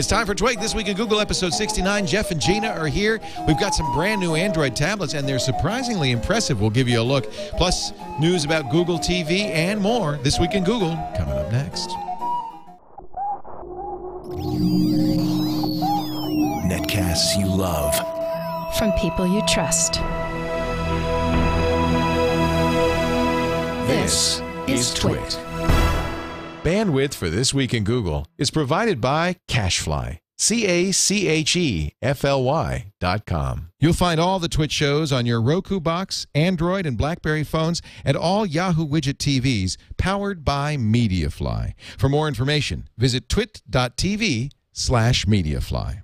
It's time for Twig This Week in Google, episode 69. Jeff and Gina are here. We've got some brand new Android tablets, and they're surprisingly impressive. We'll give you a look. Plus, news about Google TV and more. This Week in Google, coming up next. Netcasts you love. From people you trust. This is TWiT. Bandwidth for This Week in Google is provided by Cachefly. Cachefly.com. You'll find all the TWiT shows on your Roku box, Android and BlackBerry phones, and all Yahoo widget TVs powered by Mediafly. For more information, visit twit.tv/Mediafly.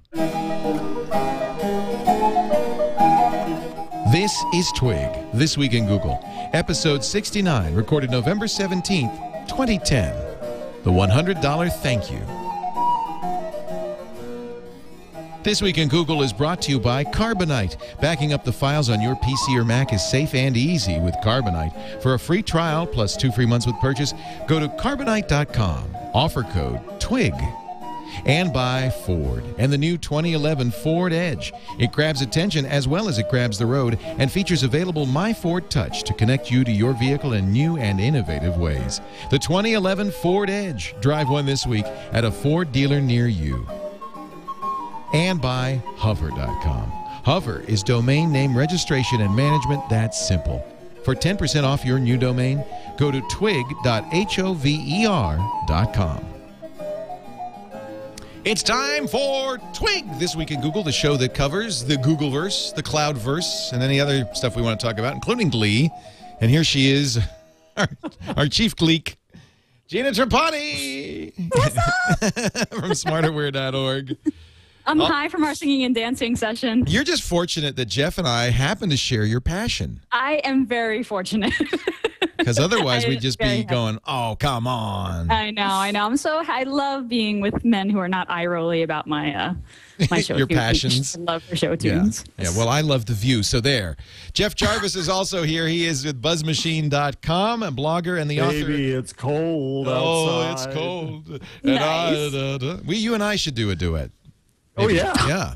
This is Twig, This Week in Google, episode 69, recorded November 17th, 2010. The $100 Thank You. This Week in Google is brought to you by Carbonite. Backing up the files on your PC or Mac is safe and easy with Carbonite. For a free trial plus 2 free months with purchase, go to Carbonite.com. Offer code TWIG. And by Ford and the new 2011 Ford Edge. It grabs attention as well as it grabs the road and features available My Ford Touch to connect you to your vehicle in new and innovative ways. The 2011 Ford Edge. Drive one this week at a Ford dealer near you. And by Hover.com. Hover is domain name registration and management that's simple. For 10% off your new domain, go to twig.hover.com. It's time for Twig This Week in Google, the show that covers the Googleverse, the Cloudverse, and any other stuff we want to talk about, including Glee. And here she is, our chief gleek, Gina Trapani. What's up? From smarterwear.org. I'm high from our singing and dancing session. You're just fortunate that Jeff and I happen to share your passion. I am very fortunate. Because otherwise we'd just be going, oh, come on. I know. I love being with men who are not eye-rolly about my show your tunes. passions. I love for show tunes. Yeah, well, I love The View, so there. Jeff Jarvis is also here. He is with BuzzMachine.com, a blogger and the author. Baby, it's cold outside. Oh, it's cold. Nice. You and I should do a duet. Maybe. Oh, yeah. Yeah.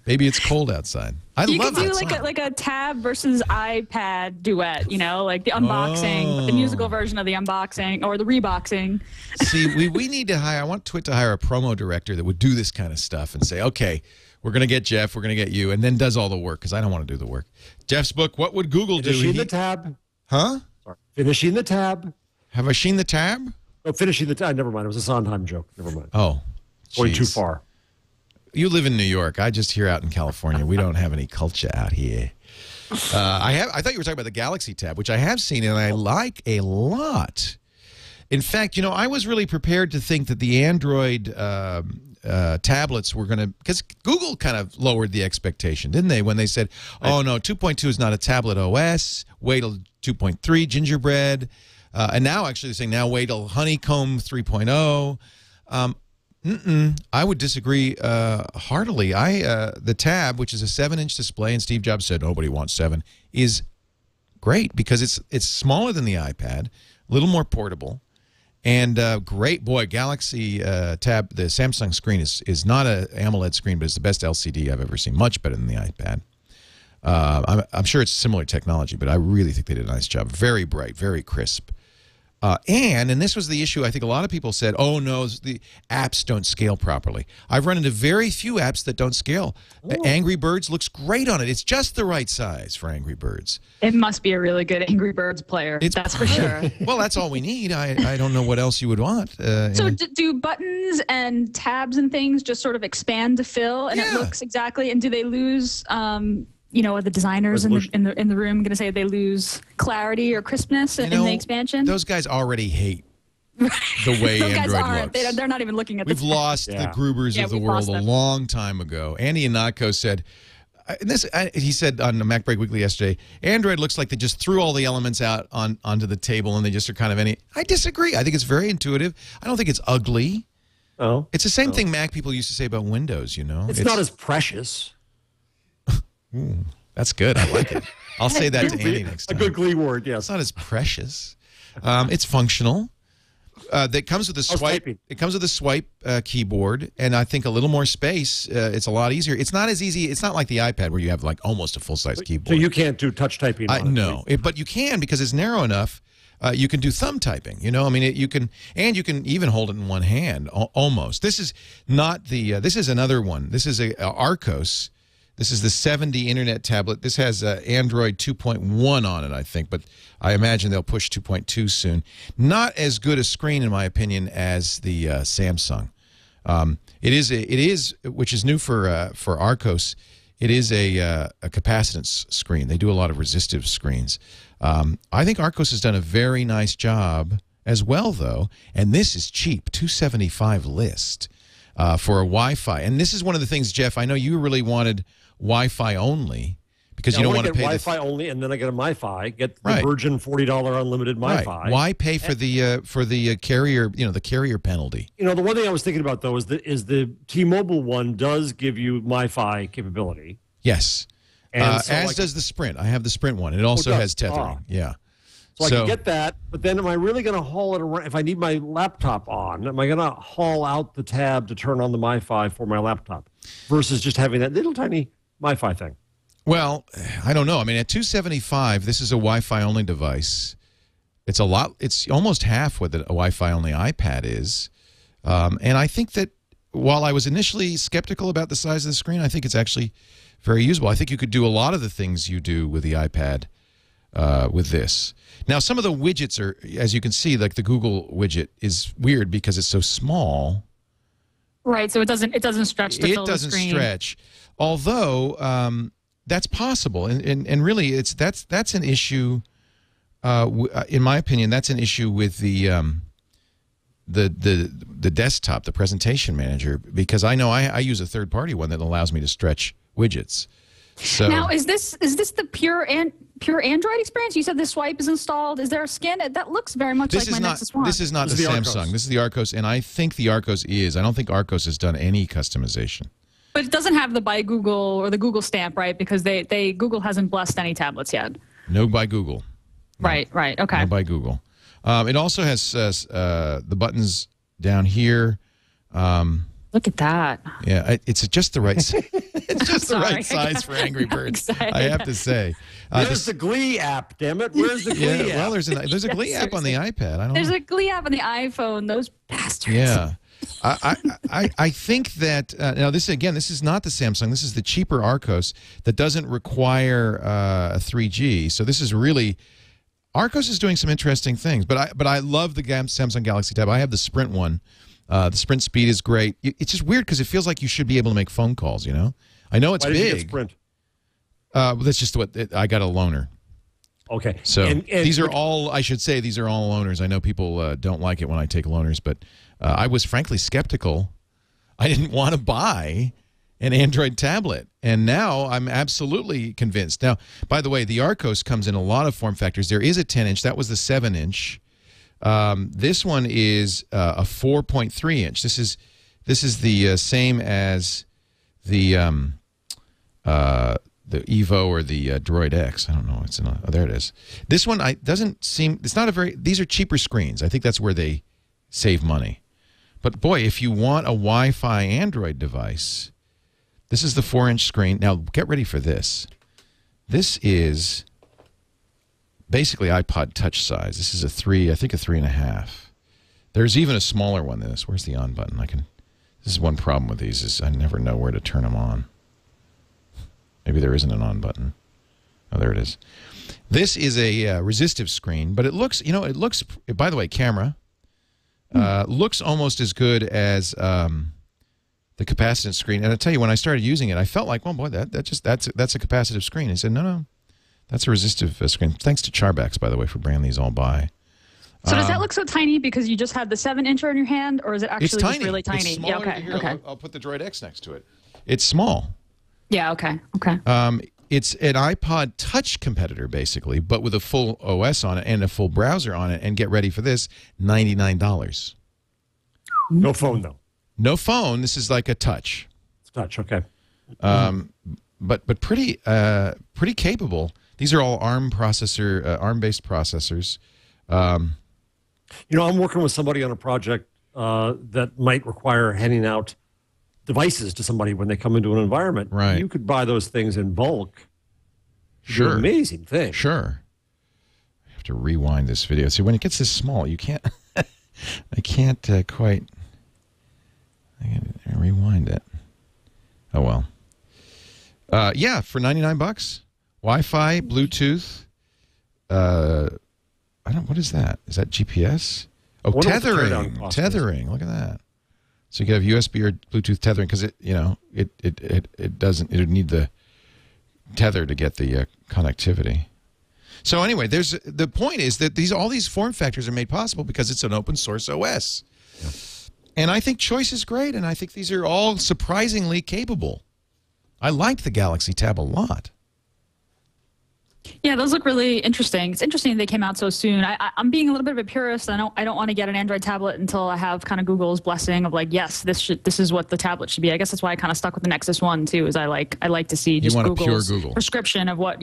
Maybe it's cold outside. You love could do that like a tab versus iPad duet, like the unboxing, but the musical version of the unboxing or the reboxing. See, we need to hire, I want TWiT to hire a promo director that would do this kind of stuff and say, okay, we're going to get Jeff, we're going to get you, and then does all the work, because I don't want to do the work. Jeff's book, What Would Google Do? Finishing the tab. Huh? Sorry. Finishing the tab. Have I seen the tab? Oh, finishing the tab. Never mind. It was a Sondheim joke. Never mind. Oh, going too geez. far. You live in New York. I just here out in California. We don't have any culture out here. I thought you were talking about the Galaxy tab, which I have seen and I like a lot. In fact, I was really prepared to think that the Android tablets were going to, because Google kind of lowered the expectation, didn't they? When they said, oh no, 2.2 is not a tablet OS. Wait till 2.3 Gingerbread. And now actually they're saying now wait till Honeycomb 3.0. I would disagree heartily. The Tab, which is a 7-inch display, and Steve Jobs said nobody wants 7, is great because it's smaller than the iPad, a little more portable, and great. Boy, Galaxy Tab, the Samsung screen is not an AMOLED screen, but it's the best LCD I've ever seen. Much better than the iPad. I'm sure it's similar technology, but I really think they did a nice job. Very bright, very crisp. And this was the issue I think a lot of people said, oh, no, the apps don't scale properly. I've run into very few apps that don't scale. Angry Birds looks great on it. It's just the right size for Angry Birds. It must be a really good Angry Birds player. That's for sure. Well, that's all we need. I don't know what else you would want. So do buttons and tabs and things just sort of expand to fill and it looks exactly, and do they lose the designers in the room going to say they lose clarity or crispness in the expansion? Those guys already hate the way Android looks. They're not even looking at We've lost the Grubers of the world a long time ago. Andy Ihnatko said, he said on the Mac Break Weekly yesterday, Android looks like they just threw all the elements out onto the table and they just are kind of I disagree. I think it's very intuitive. I don't think it's ugly. Oh. It's the same thing Mac people used to say about Windows, It's not as precious. Ooh, that's good. I like it. I'll say that to Andy next time. A good Glee word, yes. It's not as precious. It's functional. that comes with a swipe. It comes with a swipe keyboard, and I think a little more space. It's a lot easier. It's not as easy. It's not like the iPad where you have like almost a full-size keyboard. So you can't do touch typing on it? No, but you can because it's narrow enough. You can do thumb typing. You know, I mean, you can even hold it in one hand almost. This is not the. This is another one. This is a Arcos. This is the 70 internet tablet. This has Android 2.1 on it, I think, but I imagine they'll push 2.2 soon. Not as good a screen, in my opinion, as the Samsung. It is, which is new for Arcos. It is a capacitance screen. They do a lot of resistive screens. I think Arcos has done a very nice job as well, though, and this is cheap, $275 list for a Wi-Fi. And this is one of the things, Jeff, I know you really wanted Wi-Fi only because you don't want to pay Wi-Fi only, and then I get a MiFi, get the Virgin $40 unlimited MiFi. Right. Why pay for the carrier, the carrier penalty? The one thing I was thinking about though is the T-Mobile one does give you MiFi capability. Yes. As does the Sprint. I have the Sprint one. It also has tethering. Yeah. So I can get that, but then am I really going to haul it around? If I need my laptop on, am I going to haul out the tab to turn on the MiFi for my laptop versus just having that little tiny MiFi thing? Well, I don't know. I mean, at $275, this is a Wi-Fi only device. It's a lot. It's almost half what a Wi-Fi only iPad is. And I think that while I was initially skeptical about the size of the screen, I think it's actually very usable. I think you could do a lot of the things you do with the iPad with this. Now, some of the widgets are, as you can see, like the Google widget is weird because it's so small. Right, so it doesn't stretch to fill the screen. It doesn't stretch. Although that's possible, and really that's an issue. In my opinion, that's an issue with the desktop, the presentation manager, because I know I use a third-party one that allows me to stretch widgets. So now, is this the pure Android experience? You said the swipe is installed. Is there a skin? That looks very much like my Nexus 1. This is not the Samsung. This is the Arcos, and I think the Arcos is. I don't think Arcos has done any customization. But it doesn't have the by Google or the Google stamp, right? Because Google hasn't blessed any tablets yet. No by Google. No. Right. Okay. No by Google. It also has the buttons down here. Look at that. Yeah, it's just the right. It's just the right size for Angry Birds. I have to say. Where's the Glee app? Damn it! Where's the Glee app? Well, there's a Glee app on the iPad. There's a Glee app on the iPhone. Those bastards. Yeah. I think that now this is not the Samsung. This is the cheaper Arcos that doesn't require a 3G. So this is really Arcos is doing some interesting things. But I love the Samsung Galaxy Tab. I have the Sprint one. The Sprint speed is great. It's just weird because it feels like you should be able to make phone calls. I know it's big. Why did you get Sprint? That's just what I got a loaner. Okay. So these are all, I should say, these are all loaners. I know people don't like it when I take loaners, but I was frankly skeptical. I didn't want to buy an Android tablet, and now I'm absolutely convinced. Now, by the way, the Arcos comes in a lot of form factors. There is a 10-inch. That was the 7-inch. This one is a 4.3-inch. This is the same as the Evo or the Droid X. I don't know. Oh, there it is. This one doesn't seem. It's not a very. These are cheaper screens. I think that's where they save money. But boy, if you want a Wi-Fi Android device, this is the 4-inch screen. Now get ready for this. This is basically iPod Touch size. This is a 3. I think a 3.5. There's even a smaller one than this. Where's the on button? This is one problem with these is I never know where to turn them on. Maybe there isn't an on button. Oh, there it is. This is a resistive screen, but it looks, by the way, camera, looks almost as good as the capacitance screen. And I tell you, when I started using it, I felt like, well, boy, that's a capacitive screen. He said, no, that's a resistive screen. Thanks to Charbax, by the way, for bringing these all by. So does that look so tiny because you just had the 7-inch in your hand, or is it actually just really tiny? It's smaller. Yeah, okay. I'll put the Droid X next to it. It's small. Yeah, okay. It's an iPod Touch competitor, basically, but with a full OS on it and a full browser on it. And get ready for this, $99. No phone, though. No phone. This is like a Touch. It's Touch, okay. But pretty capable. These are all ARM-based processors. I'm working with somebody on a project that might require handing out devices to somebody when they come into an environment. Right. You could buy those things in bulk. Sure. An amazing thing. Sure. I have to rewind this video. See, when it gets this small, you can't. I can't quite. I gotta rewind it. Oh well. Yeah, for $99, Wi-Fi, Bluetooth. I don't. What is that? Is that GPS? Oh, tethering. Tethering. Look at that. So you could have USB or Bluetooth tethering because it doesn't. It would need the tether to get the connectivity. So anyway, the point is that all these form factors are made possible because it's an open source OS. Yeah. And I think choice is great, and I think these are all surprisingly capable. I liked the Galaxy Tab a lot. Yeah, those look really interesting. It's interesting they came out so soon. I'm being a little bit of a purist. I don't want to get an Android tablet until I have kind of Google's blessing of like, yes, this is what the tablet should be. I guess that's why I kind of stuck with the Nexus One too. Is I like to see just Google's prescription of what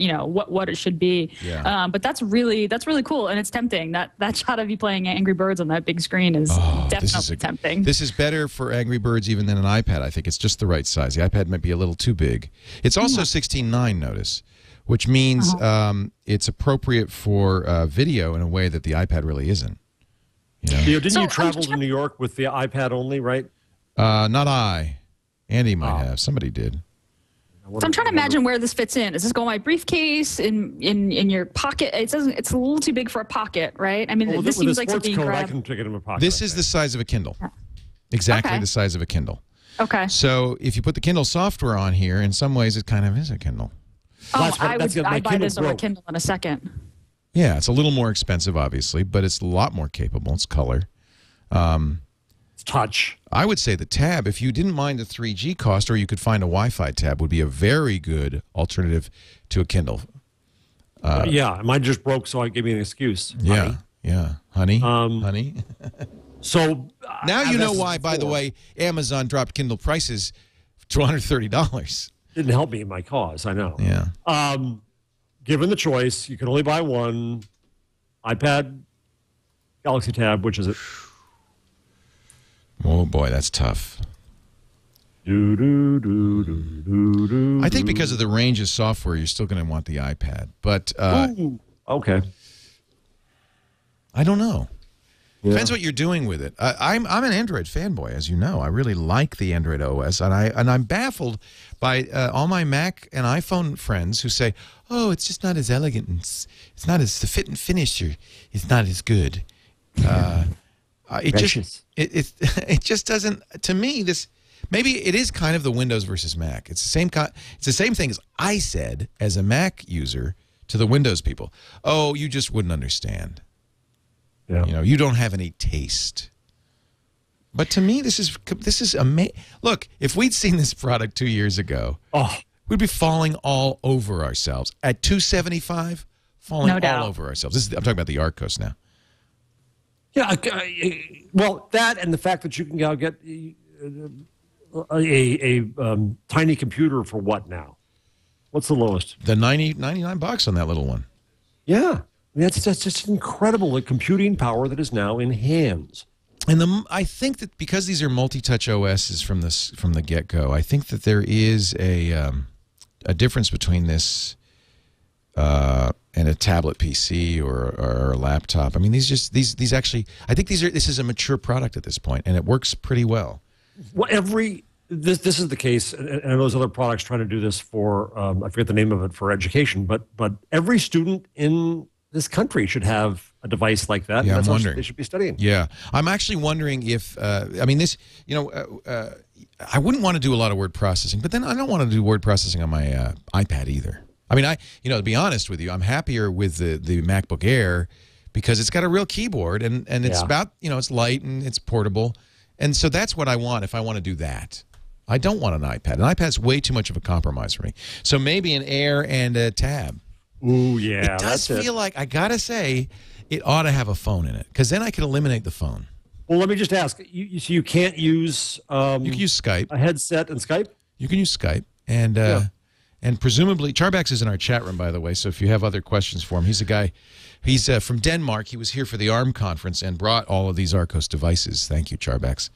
what it should be. Yeah. But that's really cool, and it's tempting. That shot of you playing Angry Birds on that big screen is definitely tempting. This is better for Angry Birds even than an iPad. I think it's just the right size. The iPad might be a little too big. It's also 16:9. Notice. Which means it's appropriate for video in a way that the iPad really isn't. Didn't you travel to New York with the iPad only, right? Not I. Andy might have. Somebody did. So I'm trying to imagine where this fits in. Does this go in my briefcase, in your pocket? It says it's a little too big for a pocket, right? I mean, this seems like something you grab. I can take it in my pocket. This is the size of a Kindle. Exactly the size of a Kindle. Okay. So if you put the Kindle software on here, in some ways it kind of is a Kindle. I'd buy this over Kindle in a second. Yeah, it's a little more expensive, obviously, but it's a lot more capable. It's color. It's touch. I would say the Tab, if you didn't mind the 3G cost, or you could find a Wi-Fi Tab, would be a very good alternative to a Kindle. Yeah, mine just broke, so I gave me an excuse. Yeah, honey. Honey. So now you know why, by the way, Amazon dropped Kindle prices to $130. Didn't help me in my cause, I know. Yeah. Given the choice, you can only buy one iPad, Galaxy Tab. Which is it? Oh boy, that's tough. I think because of the range of software, you're still going to want the iPad. But okay. I don't know. Depends what you're doing with it. I'm an Android fanboy, as you know. I really like the Android OS, and I'm baffled by all my Mac and iPhone friends who say, "Oh, it's just not as elegant, and it's not as the fit and finish. It's not as good." It just doesn't. To me, this maybe it is kind of the Windows versus Mac. It's the same thing as I said as a Mac user to the Windows people. Oh, you just wouldn't understand. Yeah. You don't have any taste. But to me, this is amazing. Look, if we'd seen this product 2 years ago, we'd be falling all over ourselves. At $275, falling all over ourselves. I'm talking about the Arcos now. Yeah, well, that and the fact that you can now get a tiny computer for what now? What's the lowest? The $99 on that little one. Yeah. That's just incredible, the computing power that is now in hands. And I think that because these are multi-touch OSs from the get-go, I think that there is a difference between this and a tablet PC or a laptop. I mean, these actually, I think this is a mature product at this point, and it works pretty well. Well, this is the case, and those other products trying to do this for I forget the name of it, for education, but every student in this country should have a device like that. Yeah, and that's I'm wondering. They should be studying. Yeah, I'm actually wondering if I mean this. I wouldn't want to do a lot of word processing, but then I don't want to do word processing on my iPad either. I mean, to be honest with you, I'm happier with the MacBook Air because it's got a real keyboard and it's about it's light and it's portable, and so that's what I want if I want to do that. I don't want an iPad. An iPad's way too much of a compromise for me. So maybe an Air and a Tab. Ooh, yeah. It does feel like, I got to say, it ought to have a phone in it, because then I could eliminate the phone. Well, let me just ask. So you can't use... you can use Skype. A headset and Skype? You can use Skype. And presumably, Charbax is in our chat room, by the way, so if you have other questions for him, he's a guy He's from Denmark. He was here for the ARM conference and brought all of these Arcos devices. Thank you, Charbex.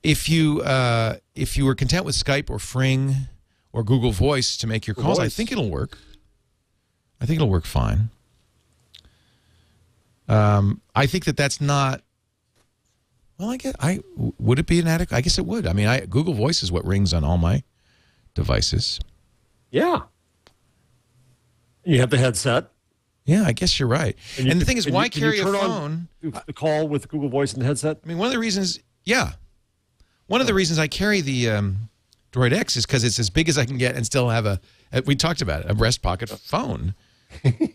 If you were content with Skype or Fring or Google Voice to make your calls, I think it'll work. I think it'll work fine. I think that's not. Well, would it be inadequate? I guess it would. I mean, Google Voice is what rings on all my devices. Yeah. You have the headset. Yeah, I guess you're right. And the thing is, why carry a phone? The call with Google Voice and the headset? I mean, one of the reasons, one of the reasons I carry the Droid X is because it's as big as I can get and still have we talked about it, a breast pocket phone.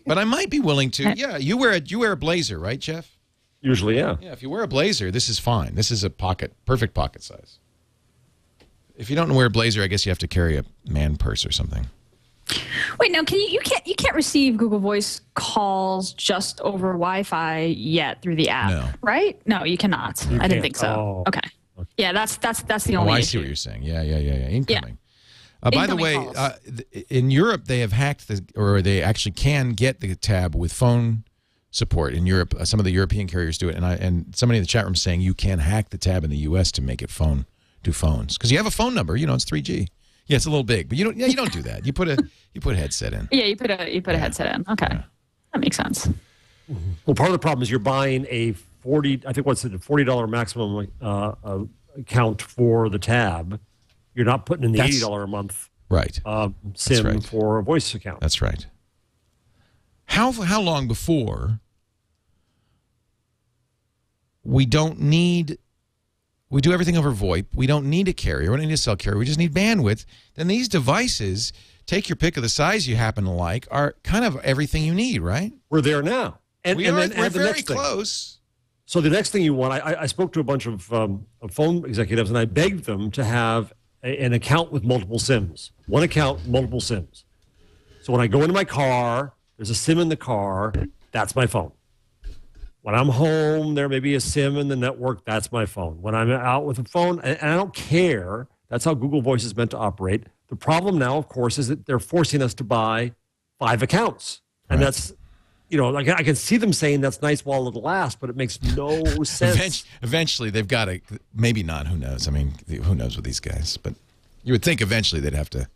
But I might be willing to, you wear a blazer, right, Jeff? Usually, yeah. Yeah, if you wear a blazer, this is fine. This is a perfect pocket size. If you don't wear a blazer, I guess you have to carry a man purse or something. Wait, no, you can't receive Google Voice calls just over Wi-Fi yet through the app, right? No, you cannot. I didn't think so. Okay. Yeah, that's the only I issue. see what you're saying. Yeah. Incoming. By the way, in Europe, they have hacked or they actually can get the tab with phone support in Europe. Some of the European carriers do it, and somebody in the chat room is saying you can hack the tab in the U.S. to make it do phones because you have a phone number. You know, it's 3G. Yeah, it's a little big, but you don't do that. You put a headset in. Yeah, you put a headset in. Okay, that makes sense. Well, part of the problem is you're buying a $40 maximum account for the tab. You're not putting in the $80 a month SIM for a voice account. That's right. How long before we do everything over VoIP, we don't need a carrier, we don't need a cell carrier, we just need bandwidth, then these devices, take your pick of the size you happen to like, are kind of everything you need, right? We're there now. We're very close. So the next thing you want, I spoke to a bunch of phone executives, and I begged them to have an account with multiple SIMs. One account, multiple SIMs. So when I go into my car, there's a SIM in the car, that's my phone. When I'm home, there may be a SIM in the network, that's my phone. When I'm out with a phone, and I don't care, that's how Google Voice is meant to operate. The problem now, of course, is that they're forcing us to buy 5 accounts. And that's, like I can see them saying that's nice while it'll last, but it makes no sense. Eventually, they've got to, maybe not, who knows? I mean, who knows with these guys? But you would think eventually they'd have to,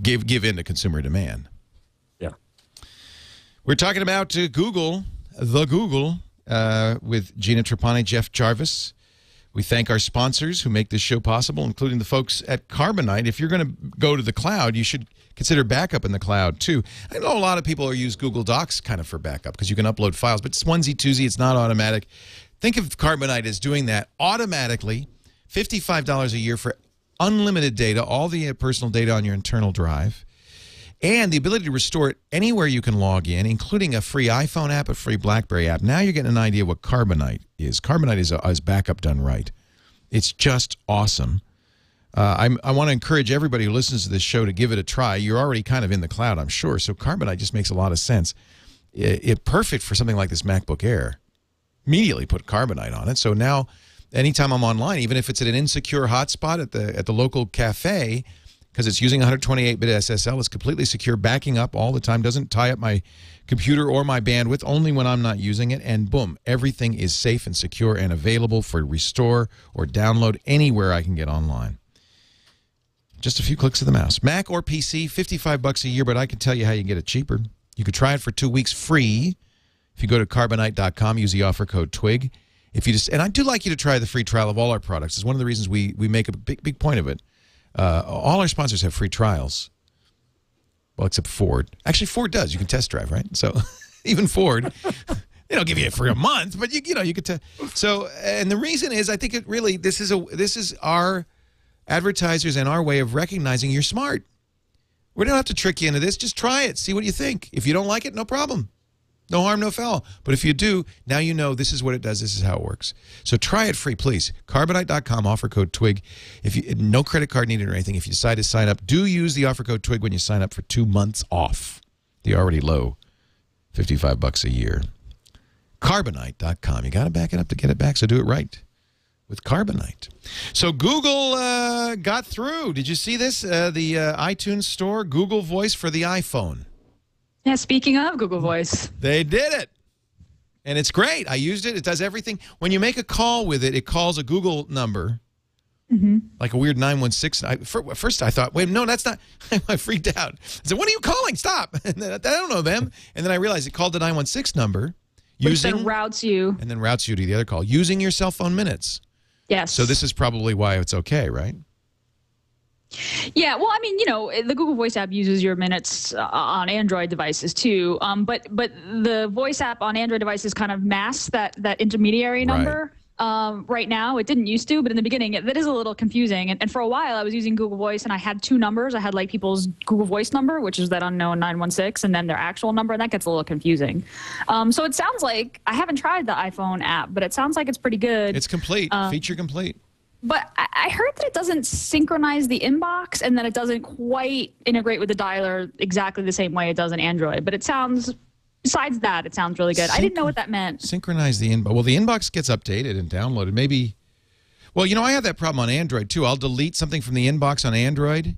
give in to consumer demand. Yeah. We're talking about Google, with Gina Trapani, Jeff Jarvis. We thank our sponsors who make this show possible, including the folks at Carbonite. If you're going to go to the cloud, you should consider backup in the cloud, too. I know a lot of people use Google Docs kind of for backup because you can upload files, but it's onesie, twosie. It's not automatic. Think of Carbonite as doing that automatically, $55 a year for unlimited data, all the personal data on your internal drive, and the ability to restore it anywhere you can log in, including a free iPhone app, a free BlackBerry app. Now you're getting an idea what Carbonite is. Carbonite is backup done right. It's just awesome. I want to encourage everybody who listens to this show to give it a try. You're already kind of in the cloud, I'm sure, so Carbonite just makes a lot of sense. It's perfect for something like this MacBook Air. Immediately put Carbonite on it. So now, anytime I'm online, even if it's at an insecure hotspot at the local cafe, because it's using 128-bit SSL, it's completely secure, backing up all the time, doesn't tie up my computer or my bandwidth, only when I'm not using it, and boom, everything is safe and secure and available for restore or download anywhere I can get online. Just a few clicks of the mouse. Mac or PC, $55 a year, but I can tell you how you can get it cheaper. You could try it for 2 weeks free. If you go to Carbonite.com, use the offer code TWIG. And I do like you to try the free trial of all our products. It's one of the reasons we make a big point of it. All our sponsors have free trials. Well, except Ford. Actually, Ford does. You can test drive, right? So even Ford, they don't give you it for a month, but you could. So, and the reason is, I think it really this is our advertisers and our way of recognizing you're smart. We don't have to trick you into this. Just try it. See what you think. If you don't like it, no problem. No harm, no foul. But if you do, now you know this is what it does. This is how it works. So try it free, please. Carbonite.com, offer code TWIG. No credit card needed or anything. If you decide to sign up, do use the offer code TWIG when you sign up for 2 months off the already low $55 a year. Carbonite.com. You got to back it up to get it back, so do it right with Carbonite. So Google got through. Did you see this? The iTunes Store, Google Voice for the iPhone. Yeah, speaking of Google Voice. They did it. And it's great. I used it. It does everything. When you make a call with it, it calls a Google number, like a weird 916. First, I thought, wait, no, that's not. I freaked out. I said, what are you calling? Stop. And then, I don't know them. And then I realized it called the 916 number. Which then routes you. And then routes you to the other call using your cell phone minutes. Yes. So this is probably why it's okay, right? Yeah, well, I mean, the Google Voice app uses your minutes on Android devices too. But the Voice app on Android devices kind of masks that intermediary number. Right now, it didn't used to, but in the beginning, that is a little confusing. And for a while, I was using Google Voice, and I had two numbers. I had like people's Google Voice number, which is that unknown 916, and then their actual number, and that gets a little confusing. So it sounds like I haven't tried the iPhone app, but it sounds like it's pretty good. It's complete, feature complete. But I heard that it doesn't synchronize the inbox and that it doesn't quite integrate with the dialer exactly the same way it does in Android. But it sounds, besides that, it sounds really good. I didn't know what that meant. Synchronize the inbox. Well, the inbox gets updated and downloaded. Maybe, well, I have that problem on Android too. I'll delete something from the inbox on Android,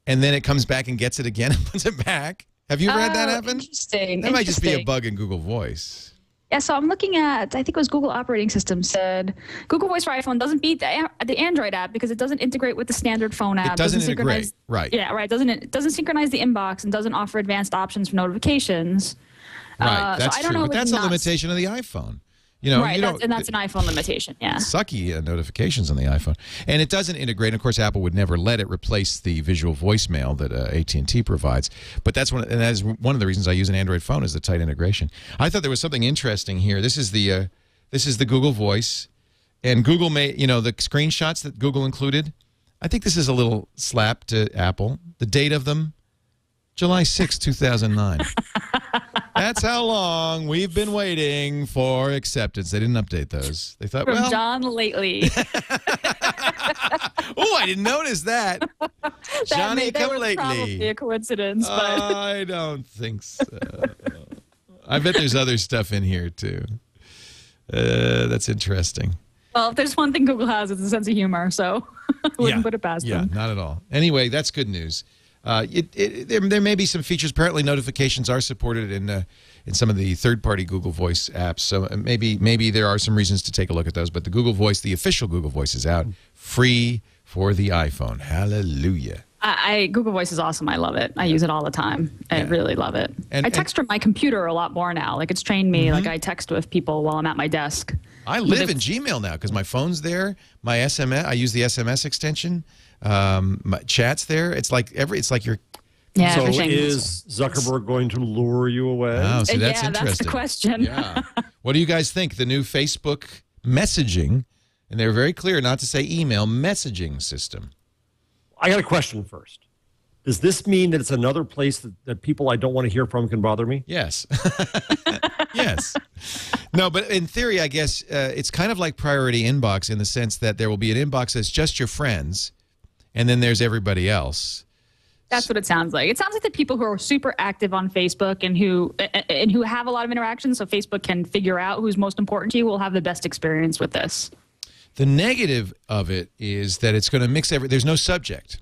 and then it comes back and gets it again and puts it back. Have you ever had that happen? Interesting. That might just be a bug in Google Voice. Yeah, so I'm looking at, I think it was Google operating system said, Google Voice for iPhone doesn't beat the Android app because it doesn't integrate with the standard phone app. It doesn't integrate, right. Yeah, right. It doesn't synchronize the inbox and doesn't offer advanced options for notifications. Right, that's true. But that's a limitation of the iPhone. Right, and that's an iPhone limitation, yeah. Sucky notifications on the iPhone. And it doesn't integrate. Of course, Apple would never let it replace the visual voicemail that AT&T provides. But that is one of the reasons I use an Android phone is the tight integration. I thought there was something interesting here. This is the Google Voice. And Google made, the screenshots that Google included. I think this is a little slap to Apple. The date of them, July 6, 2009. That's how long we've been waiting for acceptance. They didn't update those. They thought, From John Lately. Oh, I didn't notice that. Johnny come lately. Probably a coincidence, but I don't think so. I bet there's other stuff in here too. That's interesting. Well, if there's one thing Google has, it's a sense of humor, so I wouldn't put it past them. Yeah, not at all. Anyway, that's good news. There may be some features. Apparently, notifications are supported in some of the third-party Google Voice apps. So maybe there are some reasons to take a look at those. But the Google Voice, the official Google Voice, is out free for the iPhone. Hallelujah! Google Voice is awesome. I love it. I use it all the time. I really love it. I text from my computer a lot more now. Like it's trained me. Like I text with people while I'm at my desk. I live in Gmail now because my phone's there. My SMS, I use the SMS extension. My chat's there. It's like you're. Yeah. So is Zuckerberg going to lure you away? Oh, so that's interesting. That's the question. Yeah. What do you guys think? The new Facebook messaging, and they're very clear not to say email, messaging system. I got a question first. Does this mean that it's another place that people I don't want to hear from can bother me? Yes. Yes. No, but in theory, I guess it's kind of like priority inbox in the sense that there will be an inbox that's just your friends, and then there's everybody else. That's what it sounds like. It sounds like the people who are super active on Facebook and who have a lot of interactions, so Facebook can figure out who's most important to you, will have the best experience with this. The negative of it is that it's going to mix there's no subject.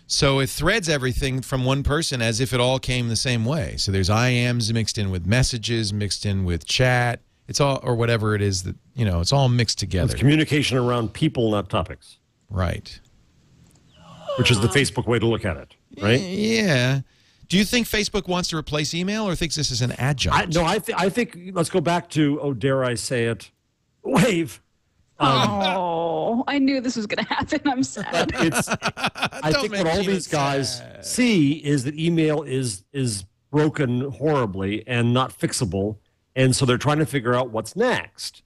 So it threads everything from one person as if it all came the same way. So there's IMs mixed in with messages, mixed in with chat. It's all, or whatever it is that, it's all mixed together. It's communication around people, not topics. Right. Which is the Facebook way to look at it, right? Yeah. Do you think Facebook wants to replace email or thinks this is an adjunct? I think, let's go back to, dare I say it, Wave. I knew this was going to happen. I'm sad. I think what all these guys see is that email is broken horribly and not fixable, and so they're trying to figure out what's next.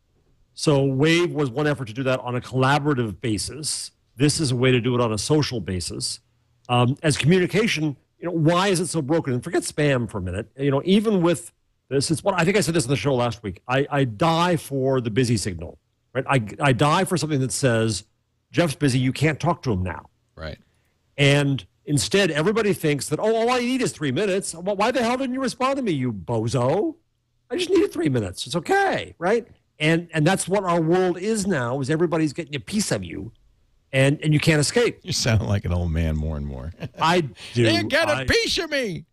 So Wave was one effort to do that on a collaborative basis. This is a way to do it on a social basis. As communication, why is it so broken? And forget spam for a minute. Even with this, I think I said this on the show last week. I die for the busy signal. Right? I die for something that says, Jeff's busy, you can't talk to him now. Right. And instead, everybody thinks that, all I need is 3 minutes. Well, why the hell didn't you respond to me, you bozo? I just needed 3 minutes. It's okay, right? And that's what our world is now, is everybody's getting a piece of you. and you can't escape. You sound like an old man more and more. I do. You get a piece of me.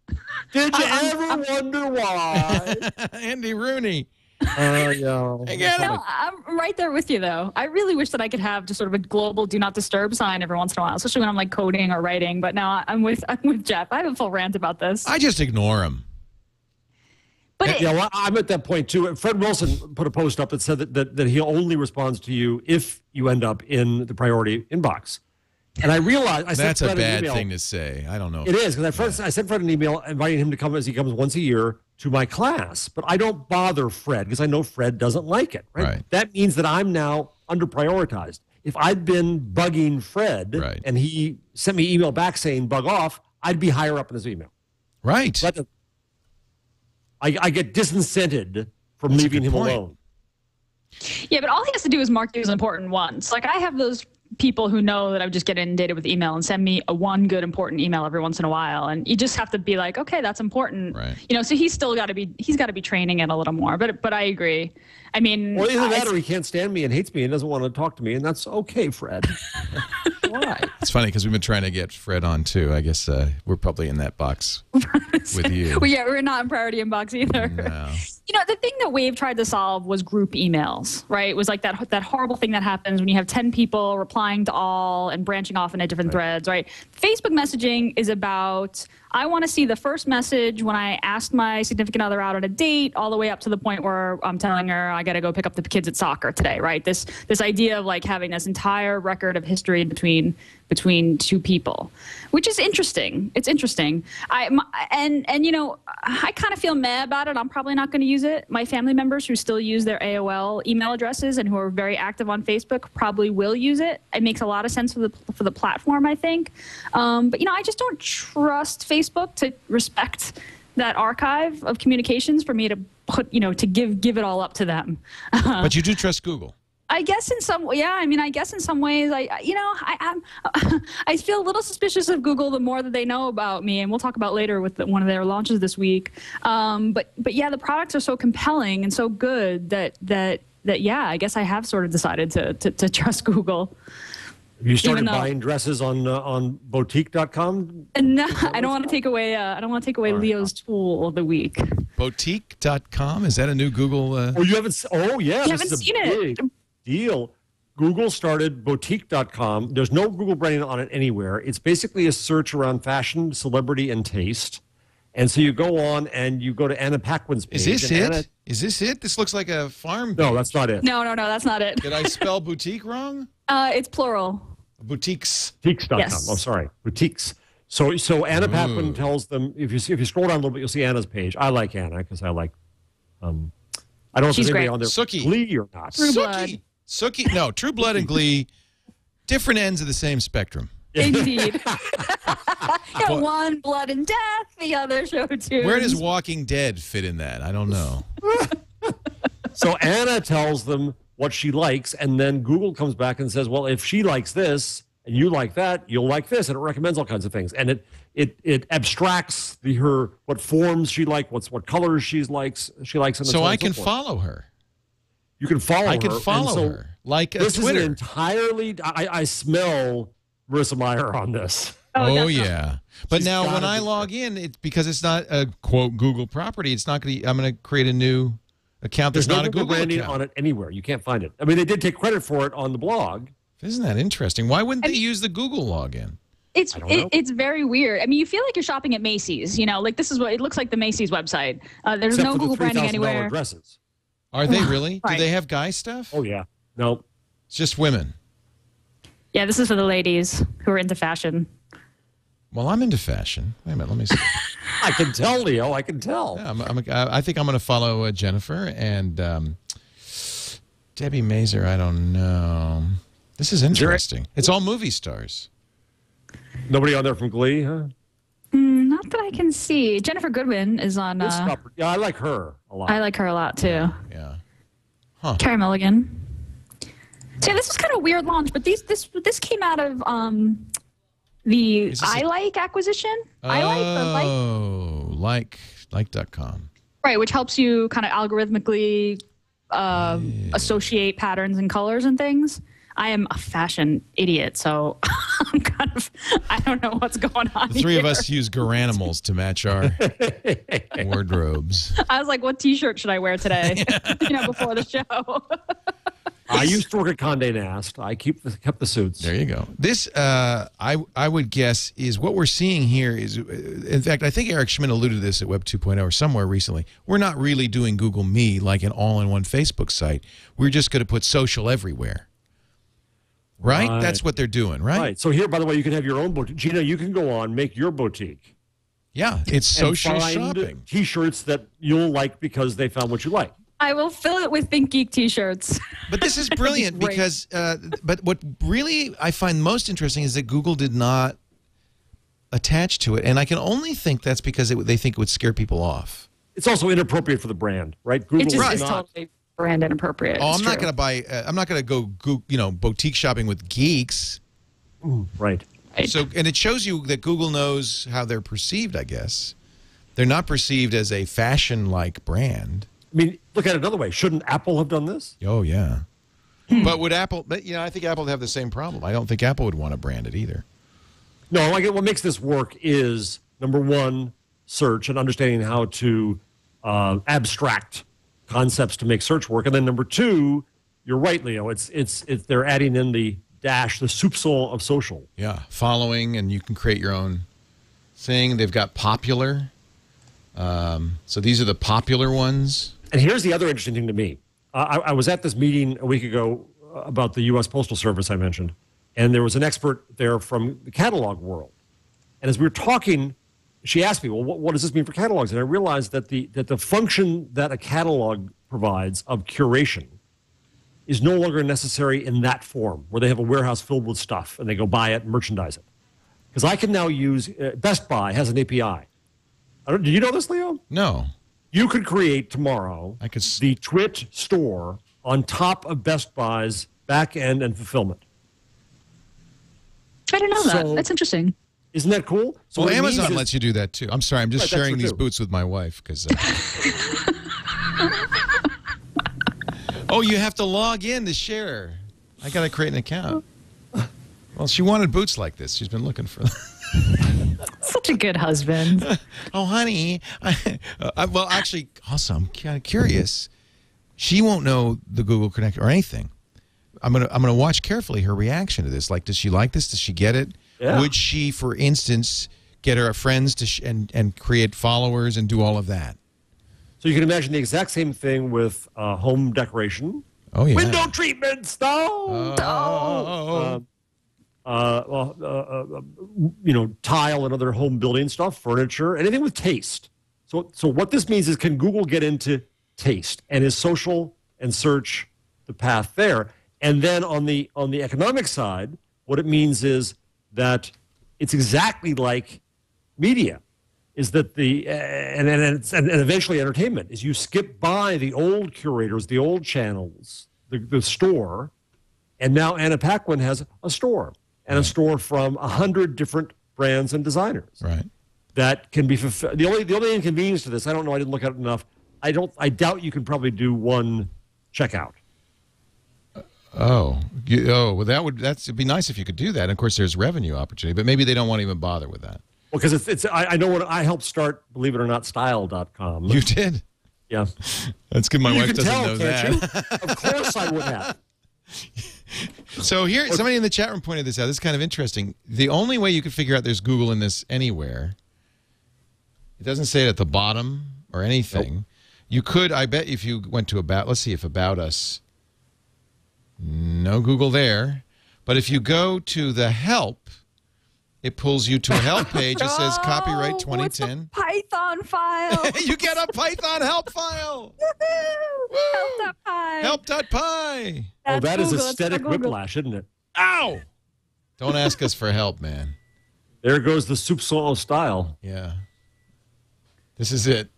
Did you ever wonder why? Andy Rooney. Yeah. No, I'm right there with you, though. I really wish that I could have just sort of a global "do not disturb" sign every once in a while, especially when I'm like coding or writing. But no, I'm with Jeff. I have a full rant about this. I just ignore him. But Well, I'm at that point too. Fred Wilson put a post up that said that he only responds to you if you end up in the priority inbox. And I realized that's a bad thing to say. I don't know. It is because I sent Fred an email inviting him to come as he comes once a year to my class. But I don't bother Fred because I know Fred doesn't like it. Right? That means that I'm now under prioritized. If I'd been bugging Fred and he sent me email back saying bug off, I'd be higher up in his email. Right. But I get disincented from leaving him alone. Yeah, but all he has to do is mark you as important once. Like I have those people who know that I just get inundated with email and send me one good important email every once in a while, and you just have to be like, okay, that's important. Right. So he's got to be training it a little more. But I agree. I mean, well, either that or he can't stand me and hates me and doesn't want to talk to me, and that's okay, Fred. Why? It's funny because we've been trying to get Fred on too. I guess we're probably in that box with you. Well, yeah, we're not in priority inbox either. No. The thing that Wave tried to solve was group emails, right? It was like that horrible thing that happens when you have 10 people replying to all and branching off into different threads, right? Facebook messaging is about, I want to see the first message when I asked my significant other out on a date, all the way up to the point where I'm telling her I got to go pick up the kids at soccer today, right? This idea of like having this entire record of history between two people, which is interesting. It's interesting. I kind of feel mad about it. I'm probably not going to use it. My family members who still use their AOL email addresses and who are very active on Facebook probably will use it. It makes a lot of sense for the platform, I think. But I just don't trust Facebook to respect that archive of communications for me to put, to give it all up to them. But you do trust Google. I guess in some ways, I feel a little suspicious of Google the more that they know about me, and we'll talk about later with one of their launches this week. But yeah, the products are so compelling and so good that yeah, I guess I have sort of decided to trust Google. Have you started buying dresses on boutique.com? No, I don't want to take away. Leo's tool of the week. Boutique.com, is that a new Google? Oh, you haven't? Oh, yeah. You haven't seen it. Deal. Google started boutique.com. There's no Google branding on it anywhere. It's basically a search around fashion, celebrity, and taste. And so you go on and you go to Anna Paquin's page. Is this it? Is this it? This looks like a farm page. No, that's not it. No, that's not it. Did I spell boutique wrong? It's plural. Boutiques. Boutiques.com. Yes. Oh, sorry. Boutiques. So Anna Paquin tells them, if you scroll down a little bit, you'll see Anna's page. I like Anna because I like, I don't know if there's anybody on there Sookie. Glee or not. Sookie. No, True Blood and Glee, different ends of the same spectrum. Indeed. One Blood and Death, the other Show Tunes. Where does Walking Dead fit in that? I don't know. So Anna tells them what she likes, and then Google comes back and says, well, if she likes this and you like that, you'll like this, and it recommends all kinds of things. And it abstracts what forms she likes, what colors she likes, and so I can follow her. You can follow her. I can follow her like a this Twitter. Is entirely. I smell Marissa Meyer on this. Oh yeah, but She's now when I log in, because it's not a quote Google property, it's not going to. I'm going to create a new account. There's not no a Google branding account on it anywhere. You can't find it. I mean, they did take credit for it on the blog. Isn't that interesting? Why wouldn't they use the Google login? It's very weird. I mean, you feel like you're shopping at Macy's. Like this is what it looks like, the Macy's website. There's Except no for Google the branding anywhere. Dresses. Are they really? Right. Do they have guy stuff? Oh yeah. No. It's just women. Yeah, this is for the ladies who are into fashion. Well, I'm into fashion. Wait a minute, let me see. I can tell, Leo. I can tell. Yeah, I think I'm going to follow Jennifer and Debbie Mazur. I don't know. This is interesting. It's all movie stars. Nobody on there from Glee, huh? Not that I can see. Jennifer Goodwin is on. Yeah, I like her a lot. I like her a lot too. Yeah. Huh. Carey Mulligan. So yeah, this was kind of a weird launch, but this came out of the iLike acquisition. Oh, like.com. Right, which helps you kind of algorithmically associate patterns and colors and things. I am a fashion idiot, so I'm I don't know what's going on. The three of us use Garanimals to match our wardrobes. I was like, what T-shirt should I wear today? Before the show. I used to work at Condé Nast. I kept the suits. There you go. This, I would guess, is what we're seeing here is, in fact, I think Eric Schmidt alluded to this at Web 2.0 or somewhere recently. We're not really doing Google Me like an all-in-one Facebook site. We're just going to put social everywhere. Right? That's what they're doing, right? Right. So here, by the way, you can have your own boutique. Gina, you can go on, make your boutique. Yeah, it's social find shopping. T-shirts that you'll like because they found what you like. I will fill it with Think Geek T-shirts. But this is brilliant because, but what really I find most interesting is that Google did not attach to it. And I can only think that's because they think it would scare people off. It's also inappropriate for the brand, right? Google is totally brand inappropriate. Oh, I'm not going to buy, I'm not going to go, boutique shopping with geeks. Ooh, right. So, and it shows you that Google knows how they're perceived, I guess. They're not perceived as a fashion-like brand. I mean, look at it another way. Shouldn't Apple have done this? Oh, yeah. But would Apple, I think Apple would have the same problem. I don't think Apple would want to brand it either. No, what makes this work is, number one, search and understanding how to abstract concepts to make search work. And then number two, you're right, Leo, they're adding in the dash, the soupçon of social. Yeah, following, and you can create your own thing. They've got popular. So these are the popular ones. And here's the other interesting thing to me. I was at this meeting a week ago about the U.S. Postal Service I mentioned, and there was an expert there from the catalog world. And as we were talking, she asked me, well, what does this mean for catalogs? And I realized that the function that a catalog provides of curation is no longer necessary in that form, where they have a warehouse filled with stuff and they go buy it and merchandise it. Because I can now use, Best Buy has an API. Did you know this, Leo? No. You could create tomorrow the TWiT store on top of Best Buy's back end and fulfillment. I didn't know that. That's interesting. Isn't that cool? So Amazon lets you do that too. I'm sorry, I'm just sharing these boots with my wife because. Oh, you have to log in to share. I got to create an account. Well, she wanted boots like this. She's been looking for them. Such a good husband. Oh, honey. Well, actually, also, I'm kind of curious. She won't know the Google Connect or anything. I'm gonna watch carefully her reaction to this. Like, does she like this? Does she get it? Yeah. Would she, for instance, get her friends to and create followers and do all of that? So you can imagine the exact same thing with home decoration. Oh yeah. Window treatments. No. Tile and other home building stuff, furniture, anything with taste. So what this means is, can Google get into taste, and is social and search the path there? And then on the economic side, what it means is that it's exactly like media, is that and eventually entertainment is you skip by the old curators, the old channels, the store, and now Anna Paquin has a store. And a store from 100 different brands and designers. Right. That can be fulfilled. The only inconvenience to this, I don't know, I didn't look at it enough. I doubt you can probably do one checkout. Well, that'd be nice if you could do that. And of course, there's revenue opportunity, but maybe they don't want to even bother with that. Well, because I know when I helped start, believe it or not, style.com. You did? Yeah. That's good. My wife doesn't tell, know that. You? Of course I would have. So here, somebody in the chat room pointed this out. This is kind of interesting. The only way you could figure out there's Google in this anywhere, it doesn't say it at the bottom or anything. Nope. You could, I bet, if you went to About, let's see if About Us, no Google there. But if you go to the Help, it pulls you to a help page. It says copyright 2010. Python file. You get a Python help file. Help.py. Oh, that is aesthetic whiplash, isn't it? Ow! Don't ask us for help, man. There goes the soupçon of style. Yeah. This is it.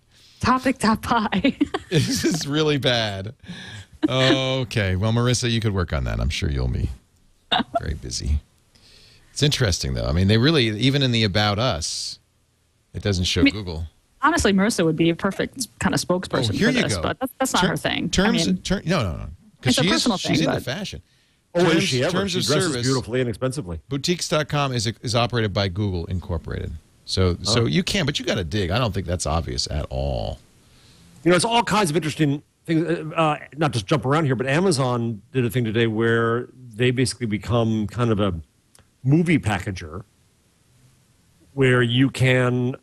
Topic.py. This is really bad. Okay. Well, Marissa, you could work on that. I'm sure you'll be very busy. It's interesting, though. I mean, they really, even in the About Us, it doesn't show Google. Honestly, Marissa would be a perfect kind of spokesperson here for you this, go. but that's not her thing. No. Because It's a personal thing. She's into fashion. Oh, is she ever? Terms She of dresses service. beautifully and expensively. Boutiques.com is operated by Google Incorporated. So you can, but you got to dig. I don't think that's obvious at all. You know, it's all kinds of interesting things. Not just jump around here, but Amazon did a thing today where they basically become kind of a movie packager, where you can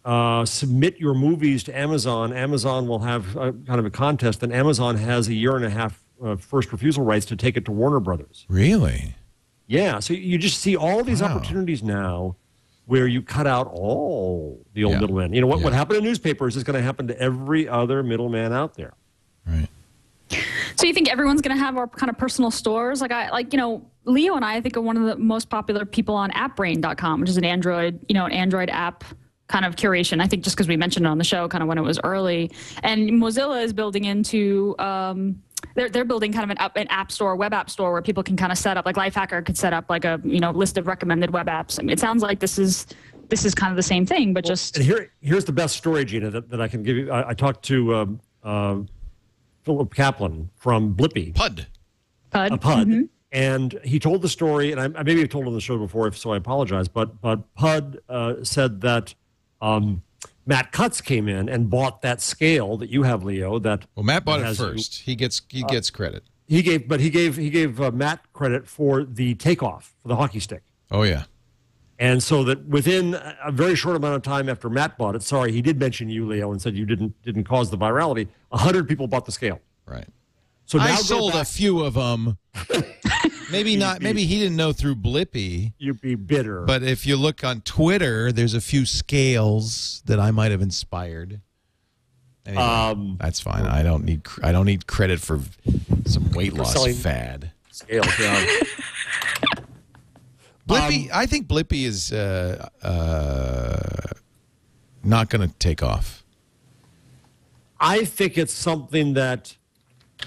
submit your movies to Amazon. Amazon will have kind of a contest, and Amazon has a 1.5 year first refusal rights to take it to Warner Brothers. Really? Yeah. So you just see all these opportunities now where you cut out all the old middlemen. You know, what happened in newspapers is going to happen to every other middleman out there. Right. So you think everyone's going to have our kind of personal stores? Like, you know, Leo and I think, are one of the most popular people on appbrain.com, which is an Android app kind of curation. I think just because we mentioned it on the show kind of when it was early. And Mozilla is building into, they're building kind of an app store, web app store, where people can kind of set up, like Lifehacker could set up like a, you know, list of recommended web apps. I mean, it sounds like this is kind of the same thing, but just. And here's the best story, Gina, that I can give you. I talked to Philip Kaplan from Blippy. PUD. PUD. And he told the story, and I maybe have told it on the show before, so I apologize, but PUD said that Matt Cutts came in and bought that scale that you have, Leo. Well, Matt bought it first. He gets credit. He gave Matt credit for the takeoff for the hockey stick. Oh yeah. And so that within a very short amount of time after Matt bought it, sorry, he did mention you, Leo, and said you didn't cause the virality. 100 people bought the scale. Right. So now I sold a few of them. Maybe not. Maybe he didn't know through Blippy. You'd be bitter. But if you look on Twitter, there's a few scales that I might have inspired. Anyway, that's fine. I don't need credit for some weight loss fad. Scales. Yeah. Blippy. I think Blippy is not going to take off. I think it's something that,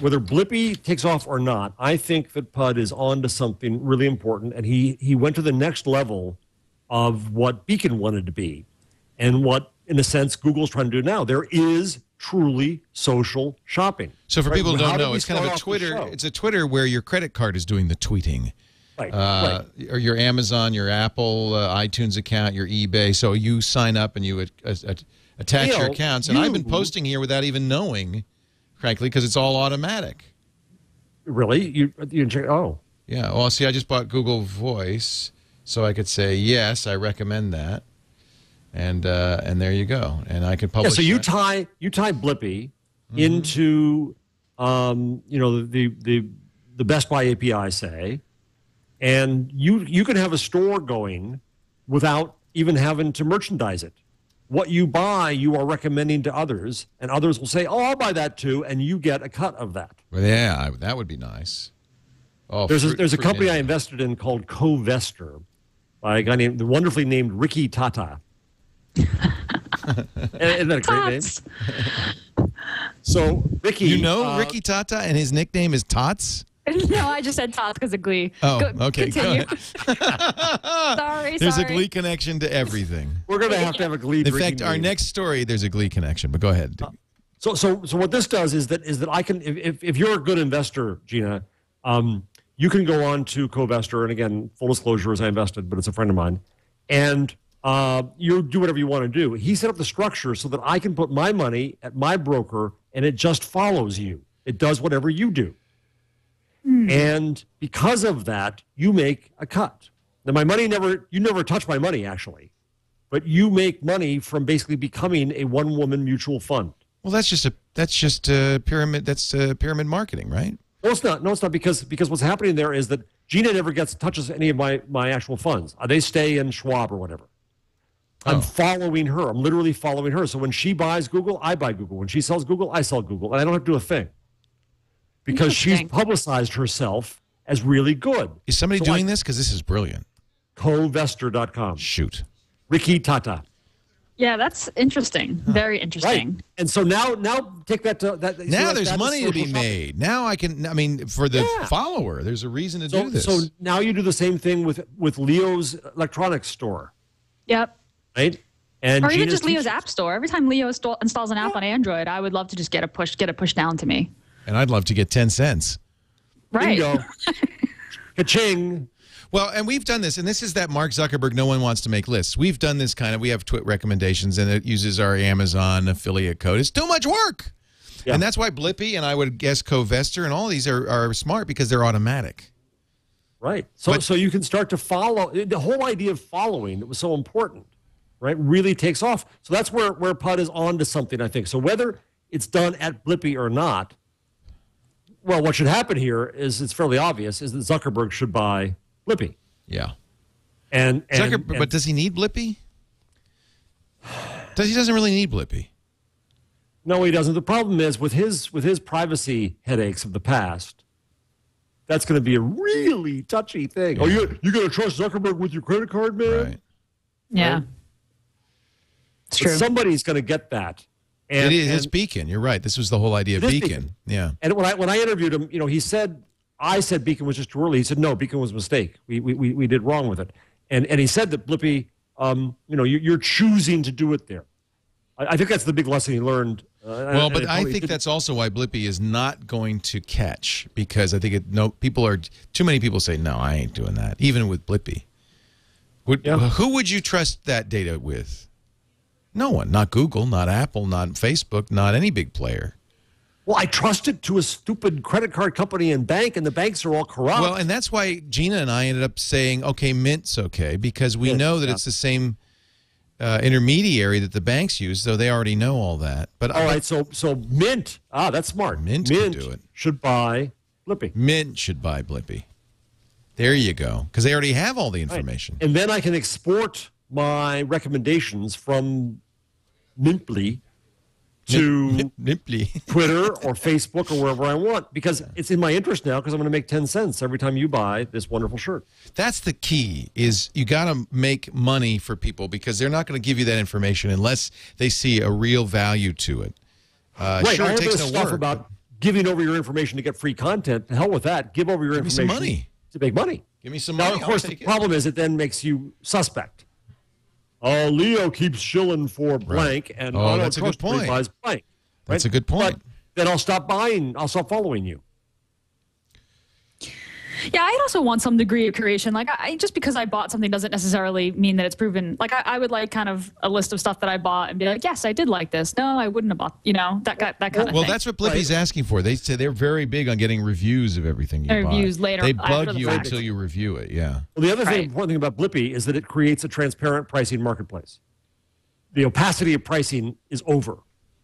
whether Blippy takes off or not, I think that PUD is on to something really important, and he went to the next level of what Beacon wanted to be, and what, in a sense, Google's trying to do now. There is truly social shopping. So for people who don't know, it's kind of a Twitter. It's a Twitter where your credit card is doing the tweeting. Right. Or your Amazon, your Apple, iTunes account, your eBay. So you sign up and you attach your accounts. And I've been posting here without even knowing, frankly, because it's all automatic. Really? You check? Oh. Yeah. Well, see, I just bought Google Voice, so I could say, yes, I recommend that. And there you go. And I can publish. Yeah, so you tie Blippy into the Best Buy API, say, and you can have a store going without even having to merchandise it. What you buy, you are recommending to others, and others will say, "Oh, I'll buy that too," and you get a cut of that. Well, yeah, that would be nice. Oh, there's a company I invested in called Covester by a guy the wonderfully named Ricky Tata. Isn't that a great name? So Ricky, Ricky Tata, and his nickname is Tots. No, I just said Tots because of Glee. Oh, okay. Continue. Sorry. There's a Glee connection to everything. We're going to have a Glee. In fact, our next story, there's a Glee connection. But go ahead. So what this does is that I can, if you're a good investor, Gina, you can go on to Covester, and again, full disclosure is I invested, but it's a friend of mine, and you do whatever you want to do. He set up the structure so that I can put my money at my broker, and it just follows you. It does whatever you do. And because of that, you make a cut. Now, my money you never touch my money, actually, but you make money from basically becoming a one-woman mutual fund. Well, that's just pyramid. That's pyramid marketing, right? No, it's not. No, it's not, because what's happening there is that Gina never touches any of my actual funds. They stay in Schwab or whatever. I'm following her. I'm literally following her. So when she buys Google, I buy Google. When she sells Google, I sell Google, and I don't have to do a thing. Because she's publicized herself as really good. Is somebody doing this? Because this is brilliant. Covester.com. Shoot. Ricky Tata. Yeah, that's interesting. Very interesting. Right. And so now take that to that. Now there's money to be made. Now I can. I mean, for the follower, there's a reason to do this. So now you do the same thing with Leo's electronics store. Yep. Right. And or even just Leo's app store. Every time Leo installs an app on Android, I would love to just get it pushed down to me. And I'd love to get 10 cents. Right. Bingo. Ka-ching. Well, and we've done this, and this is that Mark Zuckerberg, no one wants to make lists. We've done this we have TWiT recommendations, and it uses our Amazon affiliate code. It's too much work. Yeah. And that's why Blippy and I would guess Covester and all these are smart because they're automatic. Right. So you can start to follow. The whole idea of following that was so important, right, really takes off. So that's where PUD is on to something, I think. So whether it's done at Blippy or not, well, what should happen here is it's fairly obvious, is that Zuckerberg should buy Blippy. Yeah. And but does he need Blippy? He doesn't really need Blippy. No, he doesn't. The problem is with his privacy headaches of the past, that's going to be a really touchy thing. Yeah. Oh, you're going to trust Zuckerberg with your credit card, man? Right. Yeah. Right? It's true. Somebody's going to get that. And, it's Beacon. You're right. This was the whole idea of Beacon. Yeah. And when I interviewed him, he said, I said Beacon was just too early. He said, no, Beacon was a mistake. We did wrong with it. And he said that Blippy, you're choosing to do it there. I think that's the big lesson he learned. Well, but I think that's also why Blippy is not going to catch, because I think too many people say, no, I ain't doing that, even with Blippy. Who would you trust that data with? No one. Not Google, not Apple, not Facebook, not any big player. Well, I trust it to a stupid credit card company and bank, and the banks are all corrupt. Well, and that's why Gina and I ended up saying, okay, Mint's okay, because we know that it's the same intermediary that the banks use, so they already know all that. But all right, so Mint, that's smart. Mint can do it. Should buy Blippy. Mint should buy Blippy. There you go, because they already have all the information. Right. And then I can export my recommendations from Mintly to Twitter or Facebook or wherever I want, because it's in my interest now, because I'm going to make 10 cents every time you buy this wonderful shirt. That's the key, is you got to make money for people, because they're not going to give you that information unless they see a real value to it. Right. Sure, it takes no no work about giving over your information to get free content. To hell with that. Give over your information some money. To make money. Give me some now, money. Of course, the problem is it then makes you suspect. Leo keeps shilling for blank, and that's a good point. Buys blank. Right? That's a good point. But then I'll stop buying. I'll stop following you. Yeah, I'd also want some degree of curation. Like, just because I bought something doesn't necessarily mean that it's proven. Like, I would like kind of a list of stuff that I bought and be like, yes, I did like this. No, I wouldn't have bought. That kind of thing. Well, that's what Blippy's asking for. They say they're very big on getting reviews of everything you buy. Reviews later. They bug you until you review it. Yeah. Well, the other important thing about Blippy is that it creates a transparent pricing marketplace. The opacity of pricing is over.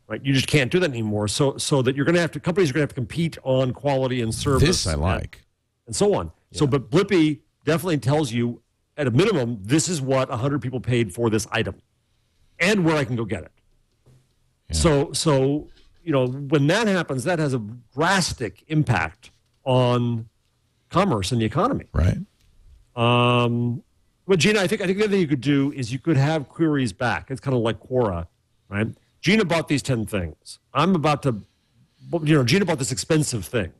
Right, you just can't do that anymore. So that you're going to have to, companies are going to have to compete on quality and service. This I like, and so on. Yeah. So, but Blippy definitely tells you, at a minimum, this is what 100 people paid for this item, and where I can go get it. Yeah. So when that happens, that has a drastic impact on commerce and the economy. Right. But Gina, I think the other thing you could do is you could have queries back. It's kind of like Quora, right? Gina bought these 10 things. I'm about to, Gina bought this expensive thing.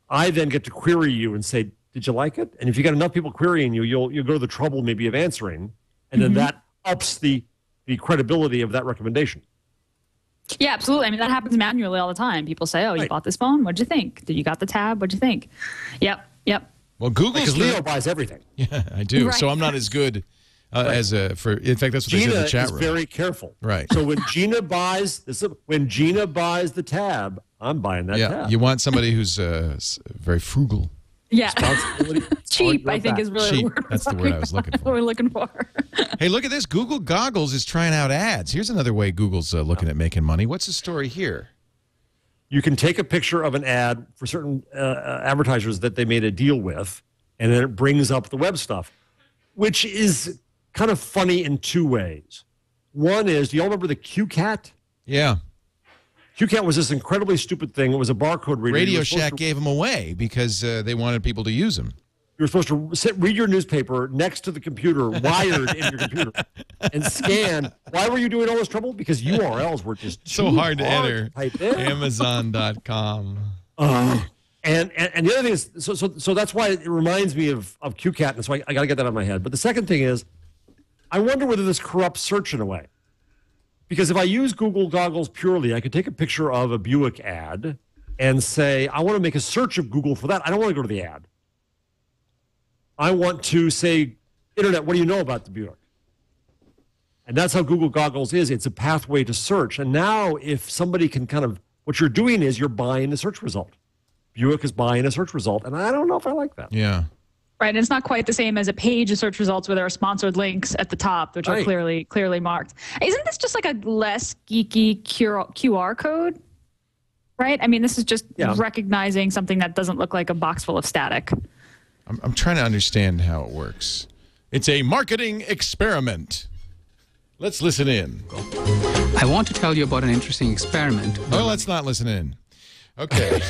I then get to query you and say, did you like it? And if you got enough people querying you, you'll go to the trouble maybe of answering, and then that ups the credibility of that recommendation. Yeah, absolutely. I mean, that happens manually all the time. People say, oh, you bought this phone? What'd you think? Did you got the tab? What'd you think? Yep. Well, Google's because Leo buys everything. Yeah, I do. Right. So I'm not as good as in fact, that's what they said in the chat room. Gina is very careful. Right. So when Gina buys the tab, I'm buying that tab. Yeah, you want somebody who's very frugal. Yeah. Cheap, I think, is really cheap. the word. That's the word I was looking for. What we're looking for. Hey, look at this. Google Goggles is trying out ads. Here's another way Google's looking at making money. What's the story here? You can take a picture of an ad for certain advertisers that they made a deal with, and then it brings up the web stuff, which is kind of funny in two ways. One is, do you all remember the QCat? Yeah. QCat was this incredibly stupid thing. It was a barcode reader. Radio Shack gave them away because they wanted people to use them. You were supposed to read your newspaper next to the computer, wired in your compuder, and scan. Why were you doing all this trouble? Because URLs were just so hard to enter. Type in. Amazon.com. And the other thing is, so that's why it reminds me of QCat, and so I got to get that out of my head. But the second thing is, I wonder whether this corrupts search in a way. Because if I use Google Goggles purely, I could take a picture of a Buick ad and say, I want to make a search of Google for that. I don't want to go to the ad. I want to say, Internet, what do you know about the Buick? And that's how Google Goggles is. It's a pathway to search. And now if somebody can what you're doing is you're buying a search result. Buick is buying a search result. And I don't know if I like that. Yeah. Right, and it's not quite the same as a page of search results where there are sponsored links at the top, which are clearly marked. Isn't this just like a less geeky QR code? Right? I mean, this is just recognizing something that doesn't look like a box full of static. I'm trying to understand how it works. It's a marketing experiment. Let's listen in. I want to tell you about an interesting experiment. Oh, let's not listen in. Okay.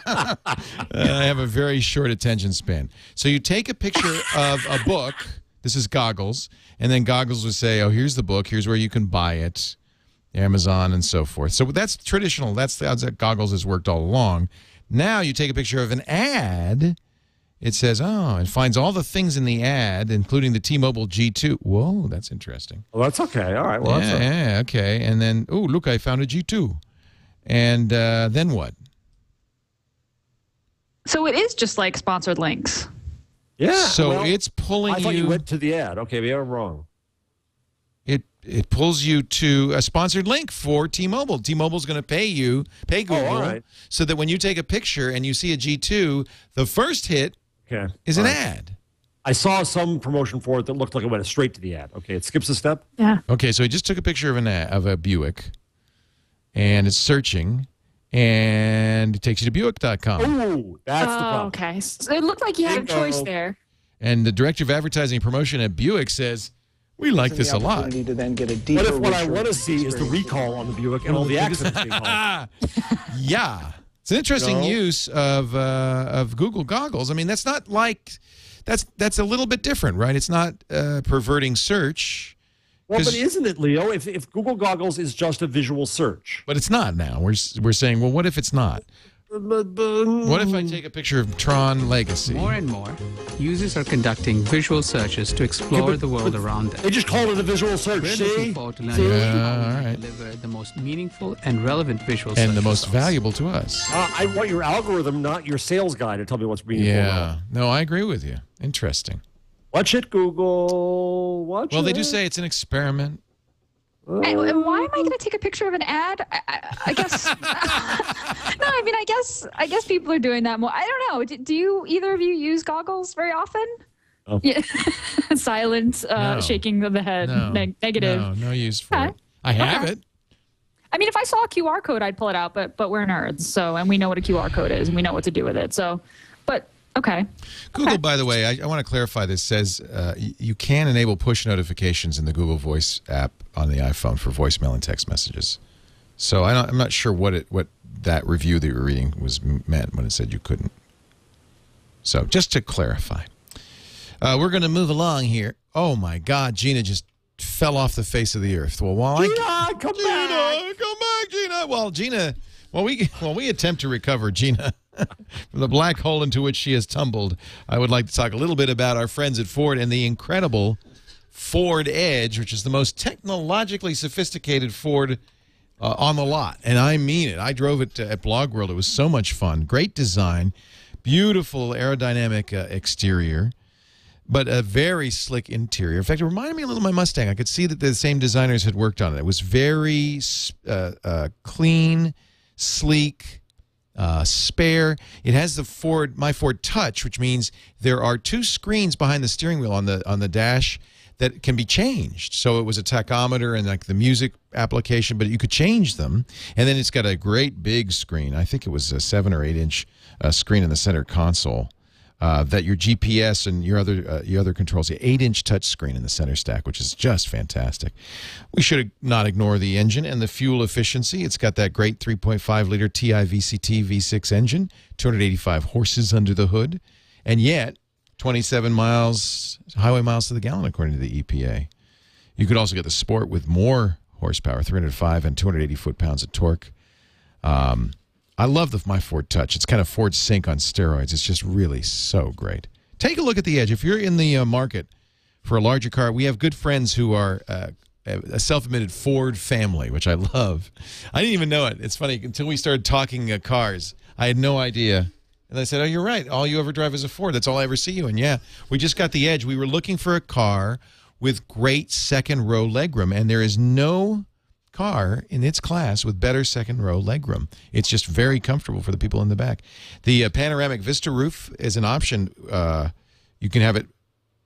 I have a very short attention span. So you take a picture of a book. This is Goggles. And then Goggles would say, oh, here's the book. Here's where you can buy it. Amazon and so forth. So that's traditional. That's how Goggles has worked all along. Now you take a picture of an ad. It says, oh, it finds all the things in the ad, including the T-Mobile G2. Whoa, that's interesting. Well, that's okay. All right. Well, yeah, okay. And then, oh, look, I found a G2. And then what? So it is just like sponsored links. Yeah. So it's pulling you. I thought you went to the ad. Okay, maybe I'm wrong. It pulls you to a sponsored link for T-Mobile. T-Mobile's going to pay Google, so that when you take a picture and you see a G2, the first hit is an ad. I saw some promotion for it that looked like it went straight to the ad. Okay, it skips a step. Yeah. Okay, so he just took a picture of a Buick. And it's searching, and it takes you to Buick.com. Oh, that's the problem. Okay. So it looked like you had a choice there. And the director of advertising and promotion at Buick says, we like this a lot. To then get a deeper, what if what I want to see is the recall on the Buick and all the accidents being called? Yeah. It's an interesting use of Google Goggles. I mean, that's not like that's a little bit different, right? It's not perverting search. Well, but isn't it, Leo? If Google Goggles is just a visual search. But it's not now. We're saying, well, what if it's not? What if I take a picture of Tron Legacy? More and more, users are conducting visual searches to explore the world around them. They just call it a visual search, We're looking forward to learning how to deliver the most meaningful and relevant visual search and the most results. valuable to us. I want your algorithm, not your sales guy, to tell me what's meaningful. Yeah. No, I agree with you. Interesting. Watch it, Google. Watch it. Well, they do say it's an experiment. And why am I going to take a picture of an ad? I guess. No, I mean, I guess people are doing that more. I don't know. Do you either of you use Goggles very often? Oh. Yeah. Silent, No. shaking of the head. No. Negative. No use for it. I have it. I mean, if I saw a QR code, I'd pull it out. But we're nerds, and we know what a QR code is, and we know what to do with it. So, but. Okay. Google, by the way, I want to clarify this, says you can enable push notifications in the Google Voice app on the iPhone for voicemail and text messages. So I'm not sure what that review that you were reading meant when it said you couldn't. So just to clarify. We're going to move along here. Oh, my God. Gina just fell off the face of the earth. Well, Come back, Gina. Well, Gina, while we attempt to recover Gina from the black hole into which she has tumbled, I would like to talk a little bit about our friends at Ford and the incredible Ford Edge, which is the most technologically sophisticated Ford on the lot. And I mean it. I drove it at Blog World. It was so much fun. Great design, beautiful aerodynamic exterior, but a very slick interior. In fact, it reminded me a little of my Mustang. I could see that the same designers had worked on it. It was very clean, sleek, spare. It has the My Ford Touch, which means there are two screens behind the steering wheel on the dash that can be changed. So it was a tachometer and like the music application, but you could change them. And then it's got a great big screen. I think it was a 7 or 8 inch screen in the center console. That your GPS and your other controls, the 8-inch touch screen in the center stack, which is just fantastic. We should not ignore the engine and the fuel efficiency. It's got that great 3.5-liter TI VCT V6 engine, 285 horses under the hood, and yet 27 highway miles to the gallon, according to the EPA. You could also get the Sport with more horsepower, 305 and 280 foot-pounds of torque. I love my Ford Touch. It's kind of Ford Sync on steroids. It's just really so great. Take a look at the Edge. If you're in the market for a larger car, we have good friends who are a self-admitted Ford family, which I love. I didn't even know it. It's funny. Until we started talking cars, I had no idea And I said, oh, you're right. All you ever drive is a Ford. That's all I ever see you in. Yeah, we just got the Edge. We were looking for a car with great second-row legroom, and there is no car in its class with better second-row legroom. It's just very comfortable for the people in the back. The panoramic Vista roof is an option. You can have it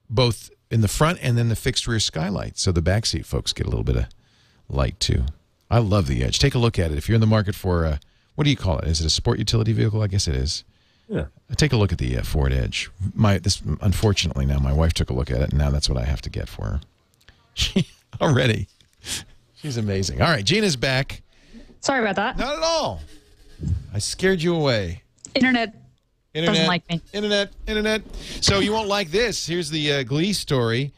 both in the front and then the fixed rear skylight, so the backseat folks get a little bit of light, too. I love the Edge. Take a look at it. If you're in the market for, what do you call it? Is it a sport utility vehicle? I guess it is. Yeah. Take a look at the Ford Edge. Unfortunately, now my wife took a look at it, and now that's what I have to get for her. Already. She's amazing. All right, Gina's back. Sorry about that. Not at all. I scared you away. Internet doesn't like me. Internet. So you won't like this. Here's the Glee story.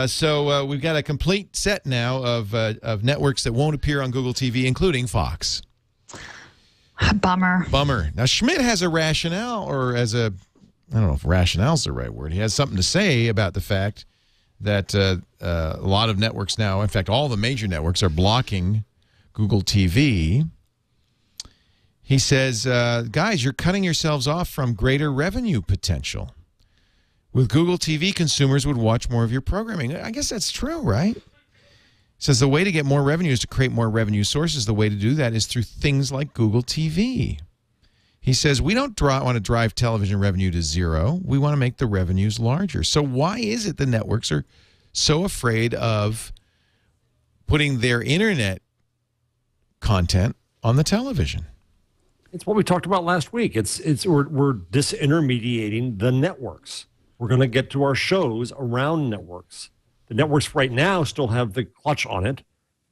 So we've got a complete set now of networks that won't appear on Google TV, including Fox. Bummer. Now, Schmidt has a rationale, or I don't know if rationale's the right word. He has something to say about the fact that a lot of networks now, in fact, all the major networks are blocking Google TV. He says, guys, you're cutting yourselves off from greater revenue potential. With Google TV, consumers would watch more of your programming. I guess that's true, right? Says the way to get more revenue is to create more revenue sources. The way to do that is through things like Google TV. He says, we don't want to drive television revenue to zero. We want to make the revenues larger. So why is it the networks are so afraid of putting their internet content on the television? It's what we talked about last week. We're disintermediating the networks. We're going to get to our shows around networks. The networks right now still have the clutch on it,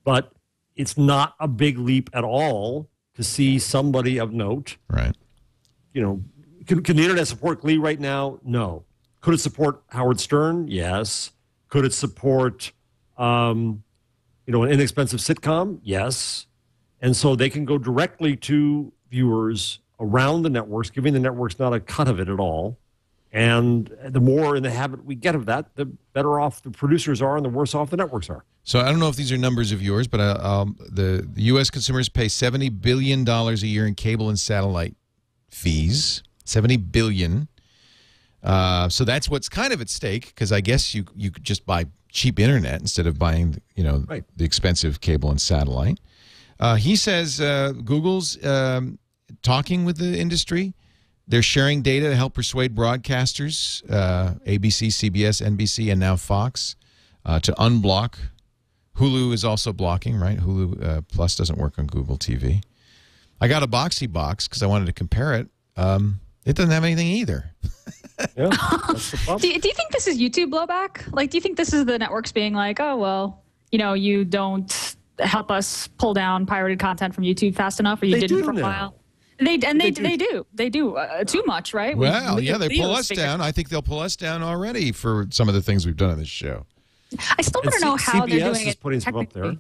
but it's not a big leap at all to see somebody of note. Right. You know, can the internet support Glee right now? No. Could it support Howard Stern? Yes. Could it support, an inexpensive sitcom? Yes. And so they can go directly to viewers around the networks, giving the networks not a cut of it at all. And the more in the habit we get of that, the better off the producers are and the worse off the networks are. So I don't know if these are numbers of yours, but the U.S. consumers pay $70 billion a year in cable and satellite fees. $70 billion. So that's what's kind of at stake, because I guess you could just buy cheap internet instead of buying the expensive cable and satellite. He says Google's talking with the industry. They're sharing data to help persuade broadcasters, ABC, CBS, NBC, and now Fox, to unblock. Hulu is also blocking, right? Hulu Plus doesn't work on Google TV. I got a Boxy box because I wanted to compare it. It doesn't have anything either. Yeah, that's the problem. Do you think this is YouTube blowback? Like, do you think this is the networks being like, oh, well, you don't help us pull down pirated content from YouTube fast enough, or you didn't for a while? They do too much, right? Well, yeah, they pull us down. I think they'll pull us down already for some of the things we've done on this show. I still want to know how they're doing it. Putting some up there.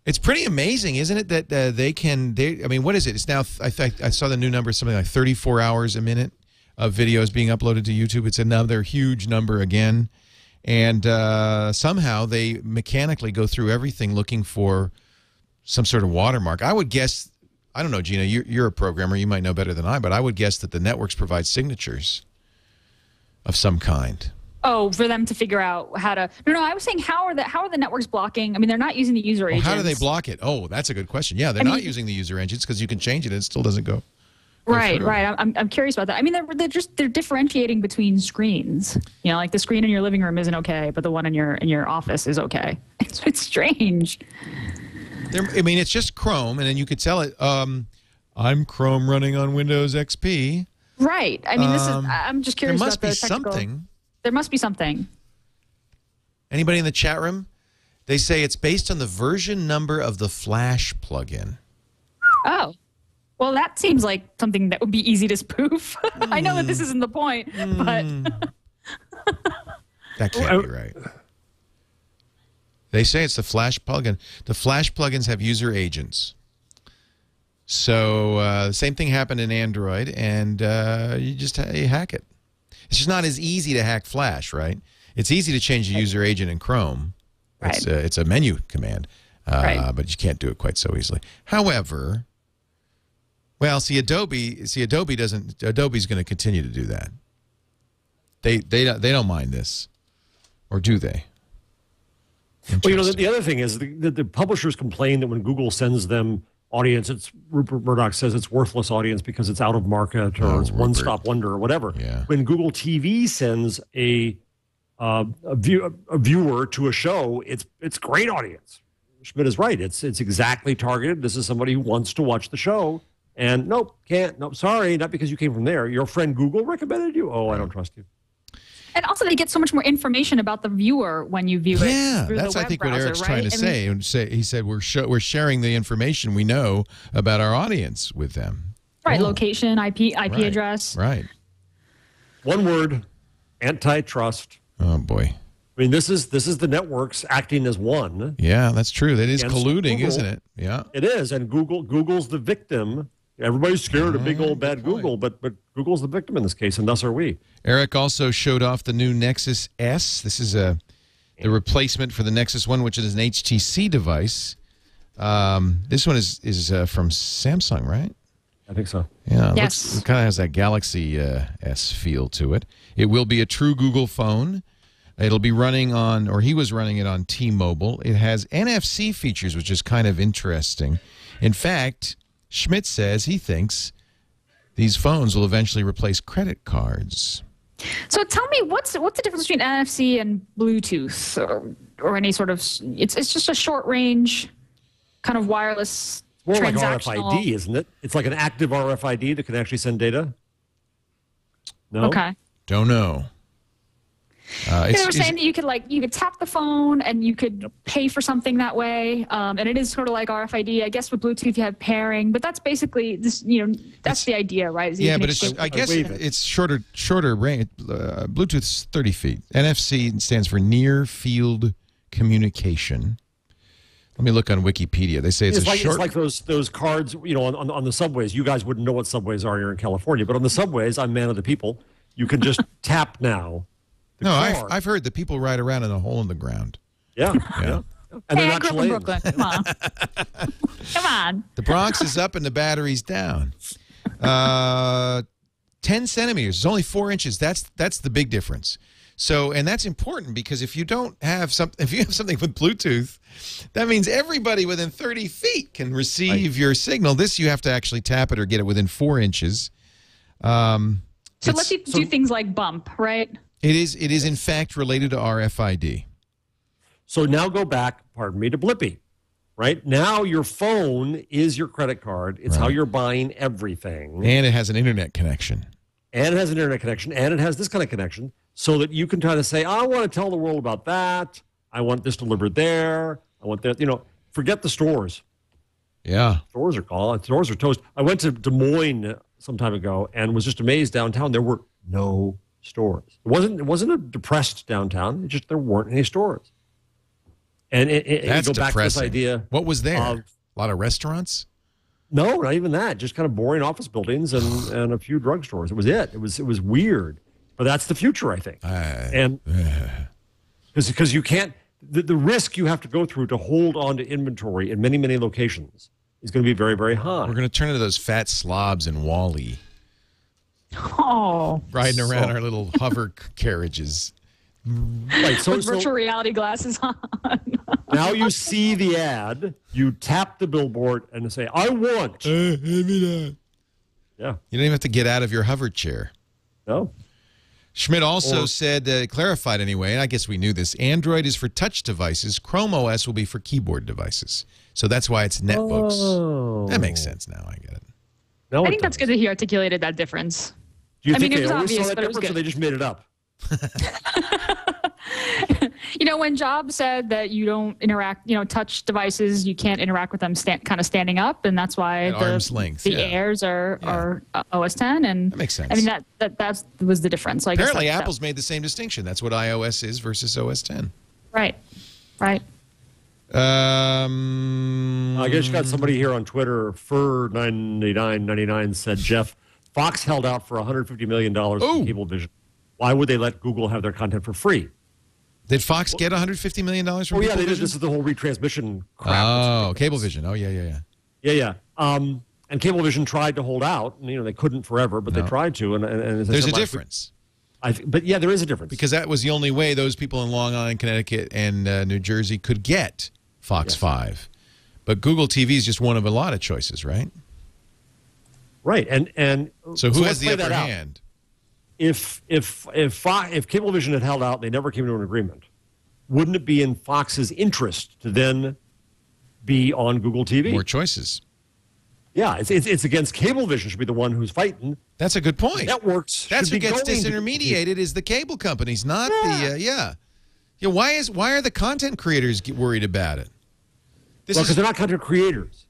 It's pretty amazing, isn't it, that they can? I mean, what is it? It's now. I saw the new number, something like 34 hours a minute of videos being uploaded to YouTube. It's another huge number again, and somehow they mechanically go through everything looking for some sort of watermark. I would guess. I don't know, Gina, you're a programmer. You might know better than I, but I would guess that the networks provide signatures of some kind. Oh, for them to figure out how to... No, I was saying how are the networks blocking? I mean, they're not using the user agents. How do they block it? Oh, that's a good question. Yeah, they're not using the user agents because you can change it and it still doesn't go Right. through. I'm curious about that. I mean, they're differentiating between screens. Like the screen in your living room isn't okay, but the one in your office is okay. It's strange. It's just Chrome, and then you could tell it, I'm Chrome running on Windows XP. Right. I mean, I'm just curious about the technical. There must be something. There must be something. Anybody in the chat room? They say it's based on the version number of the Flash plugin. Oh. Well, that seems like something that would be easy to spoof. I know that this isn't the point, but... That can't be right. They say it's the Flash plugin. The Flash plugins have user agents. So the same thing happened in Android, and you hack it. It's just not as easy to hack Flash, right? It's easy to change the user agent in Chrome. Right. It's a menu command, right. But you can't do it quite so easily. However, Well, see, Adobe's going to continue to do that. They don't mind this, or do they? Well, the other thing is the publishers complain that when Google sends them audience, Rupert Murdoch says it's worthless audience because it's out of market or it's one-stop wonder or whatever. Yeah. When Google TV sends a viewer to a show, it's great audience. Schmidt is right. It's exactly targeted. This is somebody who wants to watch the show. And nope, can't. Nope, sorry, not because you came from there. Your friend Google recommended you. Oh, I don't trust you. And also, they get so much more information about the viewer when you view it. Yeah, through that's the web I think browser, what Eric's right? trying to say. He said we're sharing the information we know about our audience with them. Right, location, IP address. Right. One word: antitrust. Oh boy. I mean, this is the networks acting as one. Yeah, that's true. That is colluding, Google. isn't it? Yeah. It is, and Google's the victim. Everybody's scared of big old bad Google, but Google's the victim in this case, and thus are we. Eric also showed off the new Nexus S. This is the replacement for the Nexus One, which is an HTC device. This one is from Samsung, right? I think so. Yeah. Yes. It kind of has that Galaxy S feel to it. It will be a true Google phone. It'll be running on, or he was running it on T-Mobile. It has NFC features, which is kind of interesting. In fact, Schmidt says he thinks these phones will eventually replace credit cards. So tell me, what's the difference between NFC and Bluetooth, or any sort of? It's just a short range, kind of wireless. More like transactional. RFID, isn't it? It's like an active RFID that can actually send data. No. Okay. Don't know. They were saying that you could tap the phone and you could pay for something that way, and it is sort of like RFID. I guess with Bluetooth you have pairing, but that's basically this. That's the idea, right? Yeah, but I guess it's shorter range. Bluetooth's 30 feet. NFC stands for Near Field Communication. Let me look on Wikipedia. They say it's like those cards, on the subways. You guys wouldn't know what subways are here in California, but on the subways, I'm man of the people. You can just tap now. No, I've heard that people ride around in a hole in the ground. Yeah. And I grew up in Brooklyn. Come on. Come on. The Bronx is up and the battery's down. 10 centimeters. It's only 4 inches. That's the big difference. So, and that's important because if you have something with Bluetooth, that means everybody within 30 feet can receive your signal. This you have to actually tap it or get it within 4 inches. So let's do things like bump, right? It is in fact related to RFID. So now go back, pardon me, to Blippy, right? Now your phone is your credit card. It's how you're buying everything. And it has an internet connection. And it has an internet connection. And it has this kind of connection so that you can kind of say, I want to tell the world about that. I want this delivered there. I want that, forget the stores. Yeah. Stores are gone. Stores are toast. I went to Des Moines some time ago and was just amazed downtown. There were no stores. It wasn't a depressed downtown. It just there weren't any stores. And that's go back depressing. to this idea. What was there? A lot of restaurants? No, not even that. Just kind of boring office buildings and a few drugstores. It was it. It was weird. But that's the future, I think. And because you can't, the risk you have to go through to hold on to inventory in many, many locations is going to be very, very high. We're going to turn into those fat slobs in Wall-E. Oh. Riding around our little hover carriages. Right, with virtual reality glasses on. Now you see the ad, you tap the billboard and say, I want. Hand me that. Yeah. You don't even have to get out of your hover chair. No. Schmidt also said, clarified anyway, and I guess we knew this, Android is for touch devices. Chrome OS will be for keyboard devices. So that's why it's netbooks. Oh. That makes sense now. I get it. No, I think that's good that he articulated that difference. Do you think it they was always obvious, saw that but it was difference, or good. they just made it up? When Jobs said that you don't interact, touch devices, you can't interact with them kind of standing up, and that's why at arm's length, the Airs are OS 10, and that makes sense. I mean that was the difference. So I apparently, guess Apple's made the same distinction. That's what iOS is versus OS 10. Right. I guess you got somebody here on Twitter. Fur9999 said, Jeff, Fox held out for $150 million from Cablevision. Why would they let Google have their content for free? Did Fox get $150 million from Cablevision? Yeah, they did. This is the whole retransmission crap. Oh, Cablevision. Oh, yeah. Yeah. And And Cablevision tried to hold out. And, they couldn't forever, but they tried to. And as I there's said a difference. But yeah, there is a difference. Because that was the only way those people in Long Island, Connecticut, and New Jersey could get Fox 5. But Google TV is just one of a lot of choices, right? Right. And so who has let's the play upper that out. hand? If Cablevision had held out and they never came to an agreement, wouldn't it be in Fox's interest to then be on Google TV? More choices. Yeah, it's against Cablevision should be the one who's fighting. That's a good point. Networks. That's who gets disintermediated is the cable companies, not the yeah. Why are the content creators worried about it? Because they're not content creators.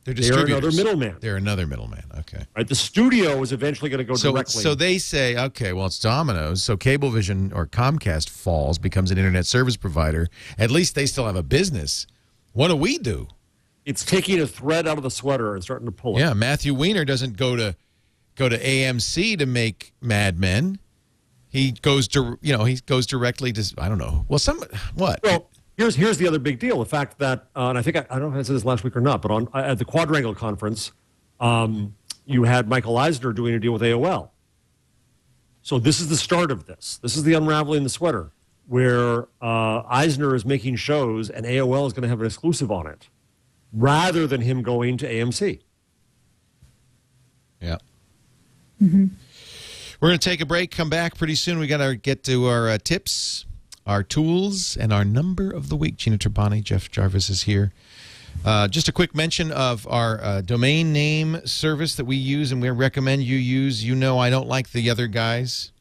They're distributors. They're another middleman. They're another middleman. Okay. Right. The studio is eventually going to go directly. So they say, okay, well, it's Domino's. So Cablevision or Comcast falls, becomes an internet service provider. At least they still have a business. What do we do? It's taking a thread out of the sweater and starting to pull it. Yeah, Matthew Weiner doesn't go to AMC to make Mad Men. He goes to directly to I don't know. Well, what? Well, here's the other big deal: the fact that and I think I don't know if I said this last week or not, but at the Quadrangle conference, you had Michael Eisner doing a deal with AOL. So this is the start of this. This is the unraveling the sweater, where Eisner is making shows and AOL is going to have an exclusive on it, rather than him going to AMC. Yeah. Mm-hmm. We're going to take a break, come back pretty soon. We got to get to our tips, our tools, and our number of the week. Gina Trapani, Jeff Jarvis is here. Just a quick mention of our domain name service that we use and we recommend you use. I don't like the other guys.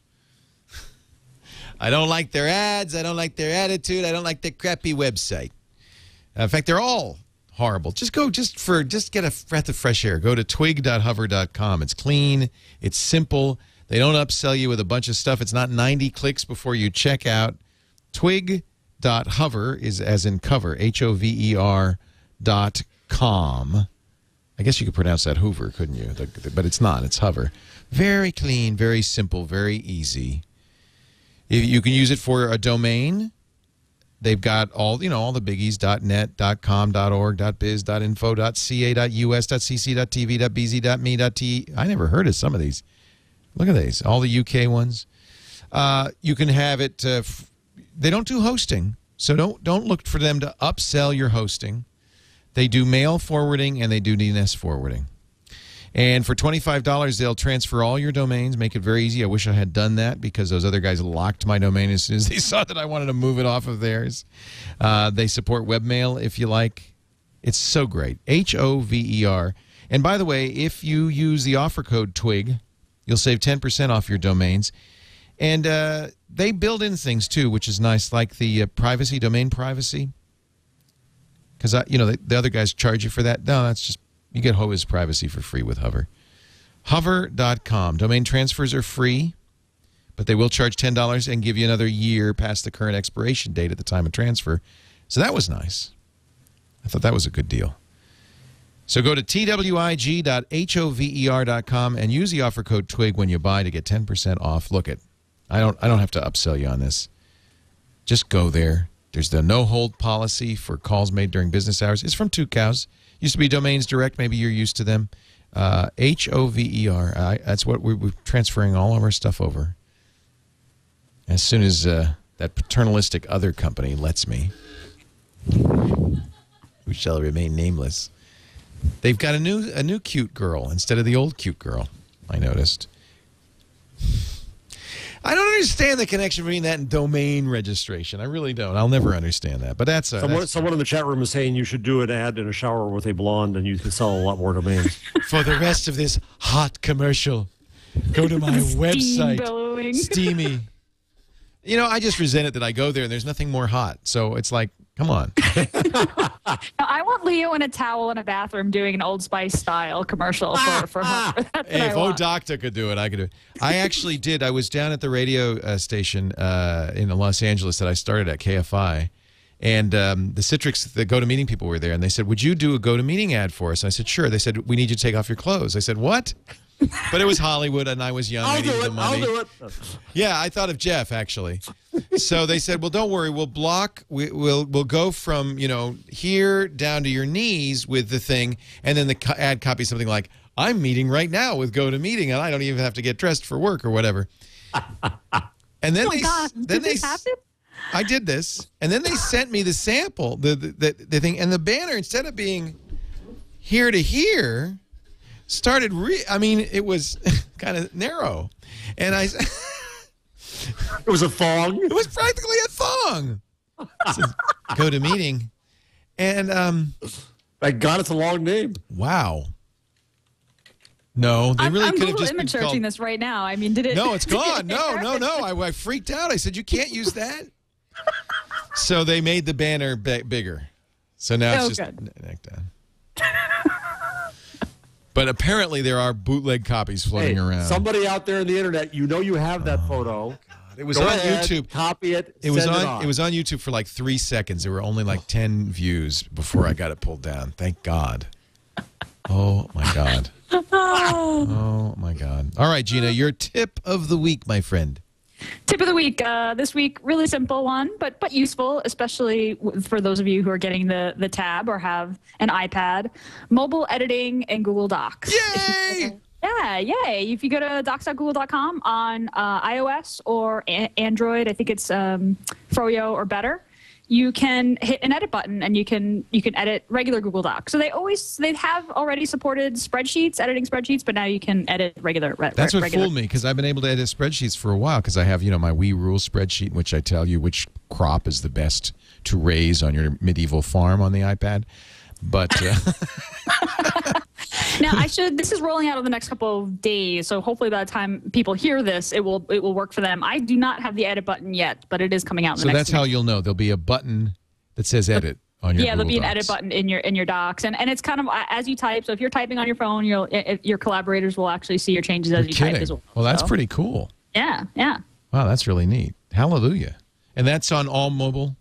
I don't like their ads. I don't like their attitude. I don't like their crappy website. In fact, they're all horrible. Just get a breath of fresh air. Go to twig.hover.com. It's clean. It's simple. They don't upsell you with a bunch of stuff. It's not 90 clicks before you check out. Twig.hover is as in cover, HOVER.com. I guess you could pronounce that Hoover, couldn't you? But it's not. It's hover. Very clean, very simple, very easy. You can use it for a domain. They've got all the biggies, .net, .com, .org, .biz, .info, .ca, .us, .cc, .tv, .bz, .me, .te. I never heard of some of these. Look at these, all the UK ones. You can have it. They don't do hosting, so don't look for them to upsell your hosting. They do mail forwarding and they do DNS forwarding. And for $25, they'll transfer all your domains, make it very easy. I wish I had done that because those other guys locked my domain as soon as they saw that I wanted to move it off of theirs. They support webmail if you like. It's so great. HOVER. And by the way, if you use the offer code TWIG, you'll save 10% off your domains. And they build in things, too, which is nice, like the privacy, domain privacy. Because, the other guys charge you for that. No, that's just, you get Hover's privacy for free with Hover. Hover.com. Domain transfers are free, but they will charge $10 and give you another year past the current expiration date at the time of transfer. So that was nice. I thought that was a good deal. So go to twig.hover.com and use the offer code TWIG when you buy to get 10% off. Look I don't have to upsell you on this. Just go there. There's the no-hold policy for calls made during business hours. It's from Two Cows. Used to be Domains Direct. Maybe you're used to them. HOVER. That's what we're transferring all of our stuff over. As soon as that paternalistic other company lets me, who shall remain nameless. They've got a new cute girl instead of the old cute girl, I noticed. I don't understand the connection between that and domain registration. I really don't. I'll never understand that. But that's someone in the chat room is saying you should do an ad in a shower with a blonde and you can sell a lot more domains. For the rest of this hot commercial, go to my website. Billowing. Steamy. I just resent it that I go there and there's nothing more hot. So it's like, come on. I want Leo in a towel in a bathroom doing an Old Spice style commercial for her. Hey, if Odocta could do it, I could do it. I actually did. I was down at the radio station in Los Angeles that I started at, KFI, and the Citrix, the GoToMeeting people were there, and they said, would you do a GoToMeeting ad for us? And I said, sure. They said, we need you to take off your clothes. I said, what? But it was Hollywood, and I was young. I'll do it. Yeah, I thought of Jeff, actually. So they said, well, don't worry. We'll block. We'll go from, here down to your knees with the thing, and then the ad copy something like, I'm meeting right now with GoToMeeting, and I don't even have to get dressed for work or whatever. And then I did this, and then they sent me the sample, the thing, and the banner, instead of being here to here, started. I mean, it was kind of narrow, and it was a thong. It was practically a thong. GoToMeeting, and thank God it's a long name. Wow. No, they really could have just image searching this right now. I mean, did it? No, it's gone. No. I freaked out. I said, you can't use that. So they made the banner bigger. So now it's just neck down. But apparently there are bootleg copies floating around. Somebody out there in the internet, you have that photo. God. It was on YouTube. Copy it. It was on YouTube for like 3 seconds. There were only like 10 views before I got it pulled down. Thank God. Oh my God. Oh my God. All right, Gina, your tip of the week, my friend. Tip of the week. This week, really simple one, but useful, especially for those of you who are getting the tab or have an iPad. Mobile editing in Google Docs. Yay! Yeah, yay. If you go to docs.google.com on iOS or Android, I think it's Froyo or better, you can hit an edit button and you can edit regular Google Docs. So they have already supported spreadsheets, editing spreadsheets, but now you can edit regular. That's what fooled me, because I've been able to edit spreadsheets for a while, because I have my We Rules spreadsheet, in which I tell you which crop is the best to raise on your medieval farm on the iPad. But now this is rolling out over the next couple of days, so hopefully by the time people hear this, it will work for them. I do not have the edit button yet, but it is coming out in the next week. So that's how you'll know. There'll be a button that says edit on your there'll be Google an edit button in your docs, and it's kind of as you type. So if you're typing on your phone, your collaborators will actually see your changes as you type as well. Well, that's pretty cool. Yeah. Wow, that's really neat. Hallelujah. And that's on all mobile?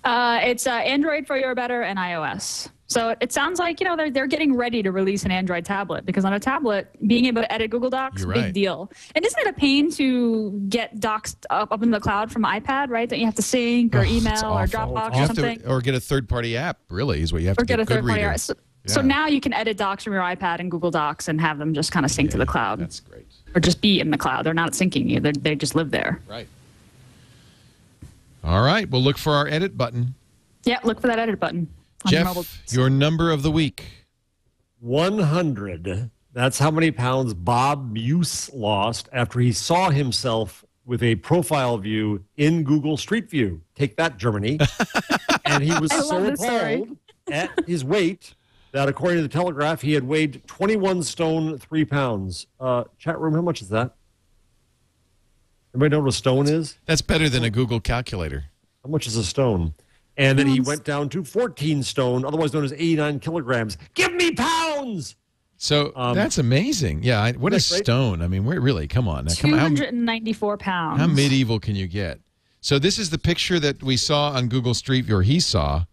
It's Android, for your better, and iOS. So it sounds like they're getting ready to release an Android tablet, because on a tablet, being able to edit Google Docs, big deal. And isn't it a pain to get docs up in the cloud from iPad, right? Don't you have to sync or email or Dropbox or something? Or get a third-party app, really, is what you have to get. Or get a third-party app. So now you can edit docs from your iPad in Google Docs and have them just kind of sync to the cloud. That's great. Or just be in the cloud. They're not syncing you. They just live there. Right. All right. Well, look for our edit button. Yeah, look for that edit button. Jeff, your number of the week. 100. That's how many pounds Bob Muse lost after he saw himself with a profile view in Google Street View. Take that, Germany. And he was so appalled at his weight that, according to the Telegraph, he had weighed 21 stone, 3 pounds. Chat room, how much is that? Everybody know what a stone is? That's better than a Google calculator. How much is a stone? And then he went down to 14 stone, otherwise known as 89 kilograms. Give me pounds! So that's amazing. Yeah, what a stone. I mean, really, come on. Now, 294 pounds. How medieval can you get? So this is the picture that we saw on Google Street View, or he saw,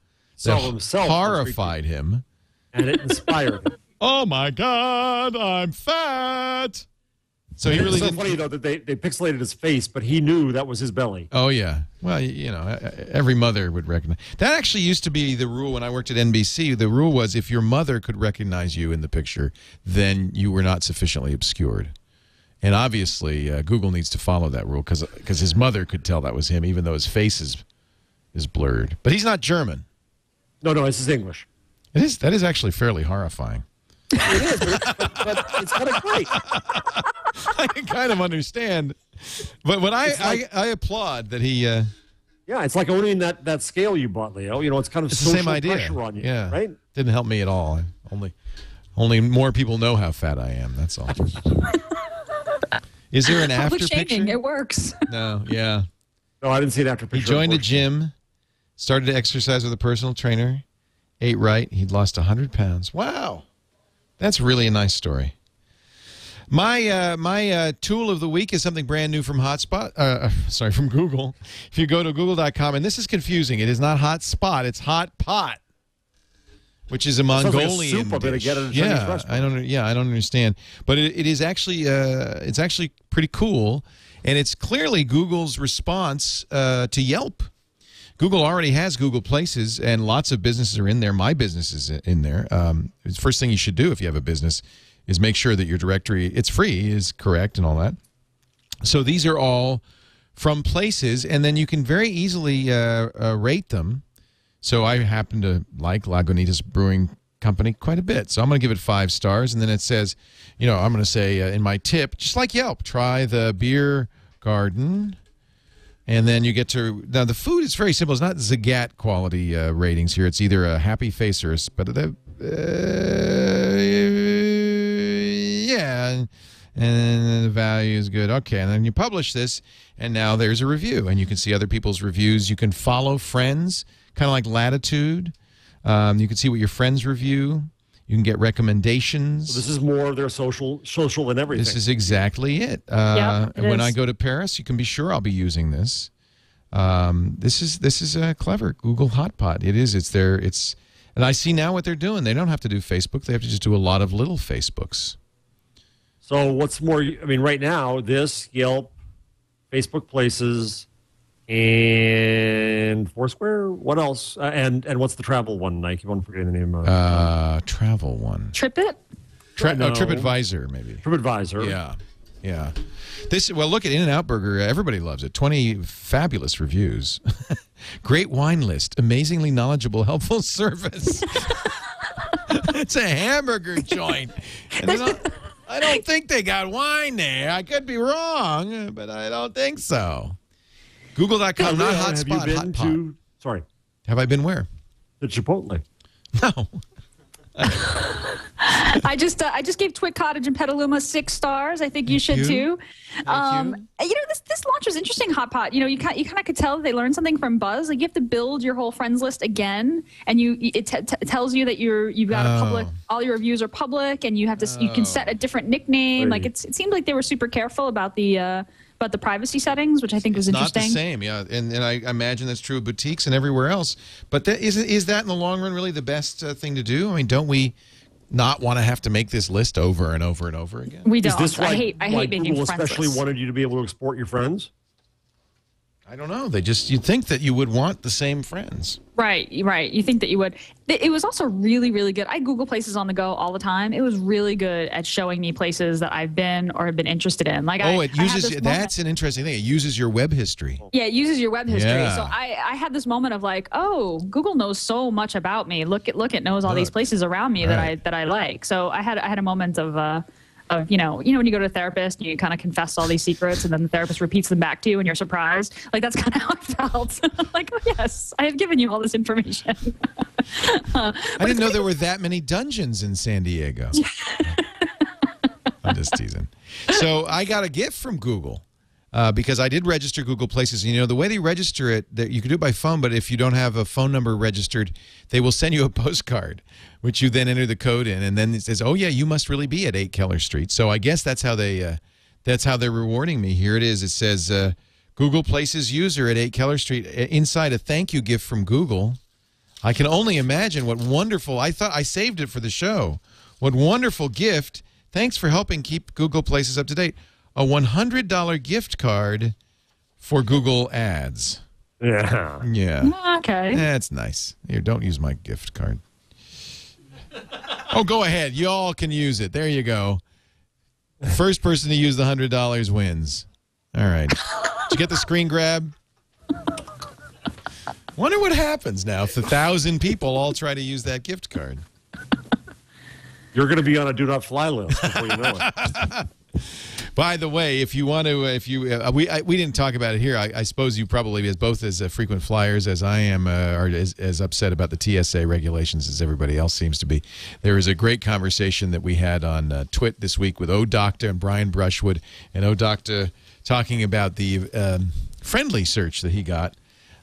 that himself horrified him. And it inspired him. Oh, my God, I'm fat. So he really it's so funny, though, that they pixelated his face, but he knew that was his belly. Oh, yeah. Well, every mother would recognize. That actually used to be the rule when I worked at NBC. The rule was if your mother could recognize you in the picture, then you were not sufficiently obscured. And obviously, Google needs to follow that rule, because his mother could tell that was him, even though his face is blurred. But he's not German. No, this is English. That is actually fairly horrifying. It is, but it's kind of great. I can kind of understand, but I applaud that he. Yeah, it's like owning that scale you bought, Leo. It's kind of it's the same idea. Pressure on you. Yeah, right. Didn't help me at all. Only more people know how fat I am. That's all. Is there an after picture? It works. No, yeah. No, I didn't see an after picture. He joined a gym, started to exercise with a personal trainer, ate right. He'd lost 100 pounds. Wow. That's really a nice story. My tool of the week is something brand new from from Google. If you go to google.com, and this is confusing. It is not Hotspot, it's Hot Pot, which is a Mongolian dish. I don't understand. But it is actually it's actually pretty cool, and it's clearly Google's response to Yelp. Google already has Google Places, and lots of businesses are in there. My business is in there. It's the first thing you should do if you have a business is make sure that your directory, it's free, is correct and all that. So these are all from places, and then you can very easily rate them. So I happen to like Lagunitas Brewing Company quite a bit. So I'm going to give it 5 stars. And then it says, you know, I'm going to say in my tip, just like Yelp, try the beer garden. And then you get to, now the food is very simple. It's not Zagat quality ratings here. It's either a happy face or a, but yeah. And the value is good. Okay, and then you publish this, and now there's a review. And you can see other people's reviews. You can follow friends, kind of like Latitude. You can see what your friends review. You can get recommendations. So this is more of their social than everything. This is exactly it. When I go to Paris, you can be sure I'll be using this. This is clever. Google Hotpot. It is. It's there. It's, and I see now what they're doing. They don't have to do Facebook. They have to just do a lot of little Facebooks. So what's more? I mean, right now, this Yelp, Facebook Places, and Foursquare. What else? And what's the travel one? I keep on forgetting the name of it. Travel one. TripIt? No, TripAdvisor, maybe. TripAdvisor. Yeah, yeah. This, well, look at In-N-Out Burger. Everybody loves it. 20 fabulous reviews. Great wine list. Amazingly knowledgeable, helpful service. It's a hamburger joint. And I don't think they got wine there. I could be wrong, but I don't think so. Google.com, not Hotspot. Have you been to? Sorry. Have I been where? To Chipotle. No. I just gave Twit Cottage in Petaluma 6 stars. I think you should too. You know, this launch was interesting. Hotpot. You know, you kind of could tell they learned something from Buzz. Like you have to build your whole friends list again, and it tells you that you've got a public. All your reviews are public, and you have to you can set a different nickname. Like it seemed like they were super careful about the privacy settings, which I think was interesting. Not the same, yeah, and I imagine that's true of boutiques and everywhere else. But is that in the long run really the best thing to do? I mean, don't we not want to have to make this list over and over and over again? We don't. Is this I hate making Google friends especially lists. wanted you to be able to export your friends? I don't know. You'd think that you would want the same friends. Right. You think that you would. It was also really, really good. I Google Places on the go all the time. It was really good at showing me places that I've been or have been interested in. Like it uses, that's an interesting thing. It uses your web history. Yeah, it uses your web history. Yeah. So I had this moment of like, oh, Google knows so much about me. Look, it knows all these places around me that I like. So I had a moment of you know when you go to a therapist and you kind of confess all these secrets and then the therapist repeats them back to you and you're surprised. Like that's kind of how I felt. Like, oh yes, I have given you all this information. I didn't know there were that many dungeons in San Diego. I'm just teasing. So I got a gift from Google because I did register Google Places. And, you know, the way they register it, you can do it by phone, but if you don't have a phone number registered, they will send you a postcard, which you then enter the code in, and then it says, "Oh yeah, you must really be at 8 Keller Street." So I guess that's how they're rewarding me. Here it is. It says Google Places user at 8 Keller Street. Inside a thank you gift from Google. I can only imagine what wonderful. I thought I saved it for the show. What wonderful gift! Thanks for helping keep Google Places up to date. A $100 gift card for Google Ads. Yeah. Yeah. Okay. That's nice. Here, don't use my gift card. Oh, go ahead. You all can use it. There you go. First person to use the $100 wins. All right. Did you get the screen grab? Wonder what happens now if 1,000 people all try to use that gift card. You're going to be on a do not fly list before you know it. By the way, if you want to, we didn't talk about it here. I suppose you probably, as both as frequent flyers as I am, are as upset about the TSA regulations as everybody else seems to be. There is a great conversation that we had on TWiT this week with O'Doctor and Brian Brushwood, and O'Doctor talking about the friendly search that he got.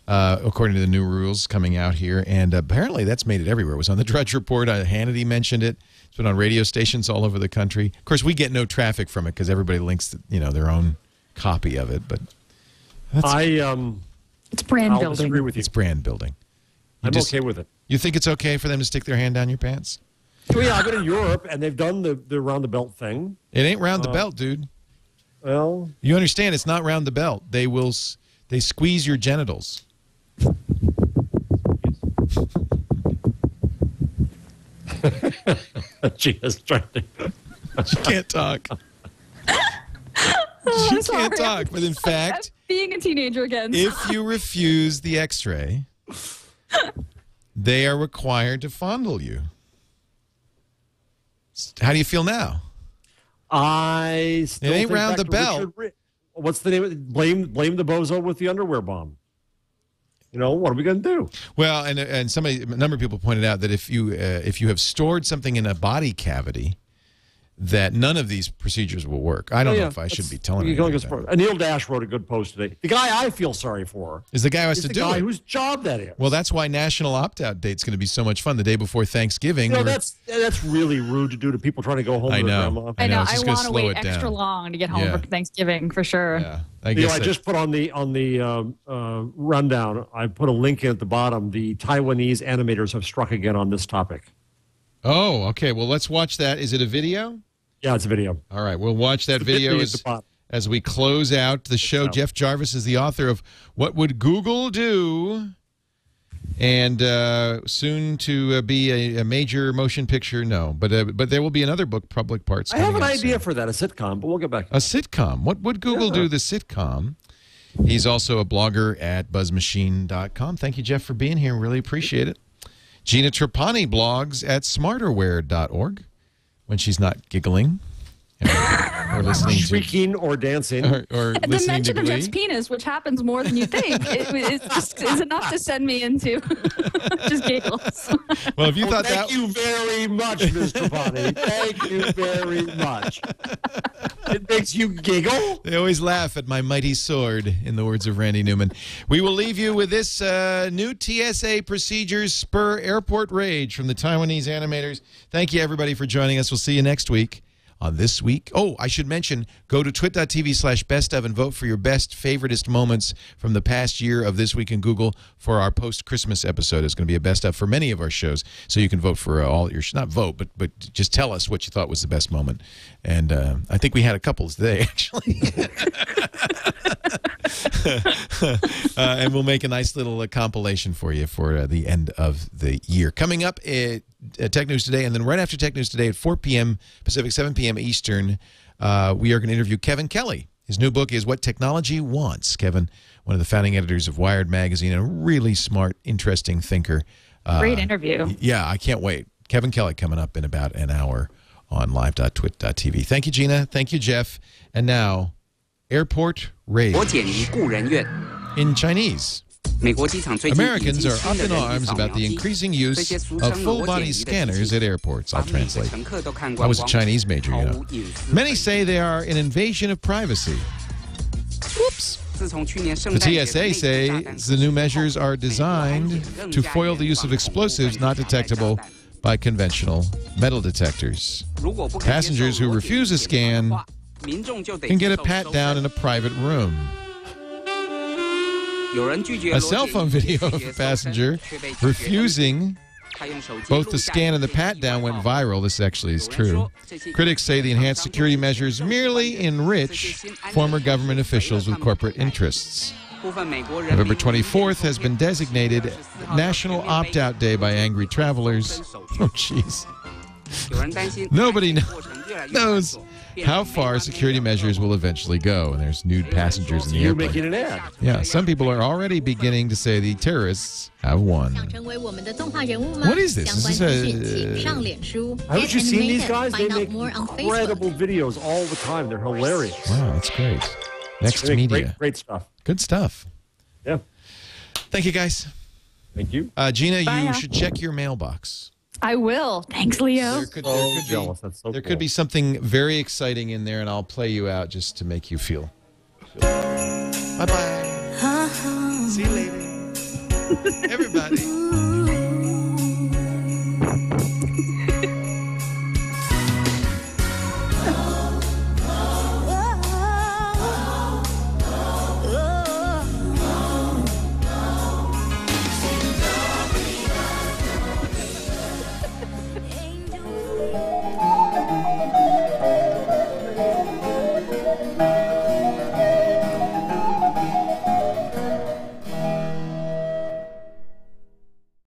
According to the new rules coming out here, and apparently that's made it everywhere. It was on the Drudge Report. Hannity mentioned it. It's been on radio stations all over the country. Of course, we get no traffic from it because everybody links, their own copy of it. But it's brand building. Disagree with you. It's brand building. I'm okay with it. You think it's okay for them to stick their hand down your pants? Well, yeah, I've been in Europe, and they've done the round the belt thing. It ain't round the belt, dude. Well, you understand? It's not round the belt. They squeeze your genitals. Gina's trying to. She can't talk. She can't talk. But in fact, being a teenager again. If you refuse the X-ray, they are required to fondle you. How do you feel now? I still it ain't think round back the to bell. What's the name of it? Blame the bozo with the underwear bomb. You know, what are we going to do? Well, and a number of people pointed out that if you have stored something in a body cavity, that none of these procedures will work. I don't know if I should be telling you. Neil Dash wrote a good post today. The guy I feel sorry for is the guy who has to do it. The guy whose job that is. Well, that's why National Opt-Out Day is going to be so much fun. The day before Thanksgiving. You know, that's really rude to do to people trying to go home to their grandma. I know. I want to wait extra long to get home for Thanksgiving for sure. Yeah. I just put on the rundown. I put a link in at the bottom. The Taiwanese animators have struck again on this topic. Oh, okay. Well, let's watch that. Is it a video? Yeah, it's a video. All right, we'll watch that video as we close out the show. Jeff Jarvis is the author of What Would Google Do? And soon to be a major motion picture. No, but there will be another book, Public Parts. I have an idea for that, a sitcom, but we'll get back. A sitcom. What would Google do? The sitcom. He's also a blogger at buzzmachine.com. Thank you, Jeff, for being here. Really appreciate it. Gina Trapani blogs at smarterware.org. When she's not giggling or listening shrieking or dancing or the listening mention to of Jeff's penis, which happens more than you think, is enough to send me into just giggles. Well, if you thought thank you very much, Mr. Trapani. Thank you very much. It makes you giggle. They always laugh at my mighty sword, in the words of Randy Newman. We will leave you with this new TSA procedures spur airport rage from the Taiwanese animators. Thank you, everybody, for joining us. We'll see you next week on This Week. Oh, I should mention, go to twit.tv/bestof and vote for your best, favoriteest moments from the past year of This Week in Google for our post-Christmas episode. It's going to be a best of for many of our shows, so you can vote for all your, not vote, but just tell us what you thought was the best moment. And I think we had a couple today, actually. And we'll make a nice little compilation for you for the end of the year. Coming up at Tech News Today, and then right after Tech News Today at 4 p.m. Pacific, 7 p.m. Eastern, we are going to interview Kevin Kelly. His new book is What Technology Wants. Kevin, one of the founding editors of Wired Magazine, and a really smart, interesting thinker. Great interview. Yeah, I can't wait. Kevin Kelly coming up in about an hour on live.twit.tv. Thank you, Gina. Thank you, Jeff. And now, Airport Rage in Chinese. Americans are up in arms about the increasing use of full-body scanners at airports. I'll translate. I was a Chinese major, you know. Many say they are an invasion of privacy. Whoops. The TSA says the new measures are designed to foil the use of explosives not detectable by conventional metal detectors. Passengers who refuse a scan can get a pat-down in a private room. A cell phone video of a passenger refusing both the scan and the pat-down went viral. This actually is true. Critics say the enhanced security measures merely enrich former government officials with corporate interests. November 24th has been designated National Opt-Out Day by angry travelers. Oh, jeez. Nobody knows how far security measures will eventually go. And there's nude passengers in the airplane. You're making an ad. Yeah, some people are already beginning to say the terrorists have won. What is this? Is this haven't you seen these guys? They make incredible videos all the time. They're hilarious. Wow, that's great. Next Media. Great stuff. Good stuff. Yeah. Thank you, guys. Thank you. Gina, you should check your mailbox. I will. Thanks, Leo. There could be something very exciting in there, and I'll play you out just to make you feel. Bye-bye. See you later. Everybody.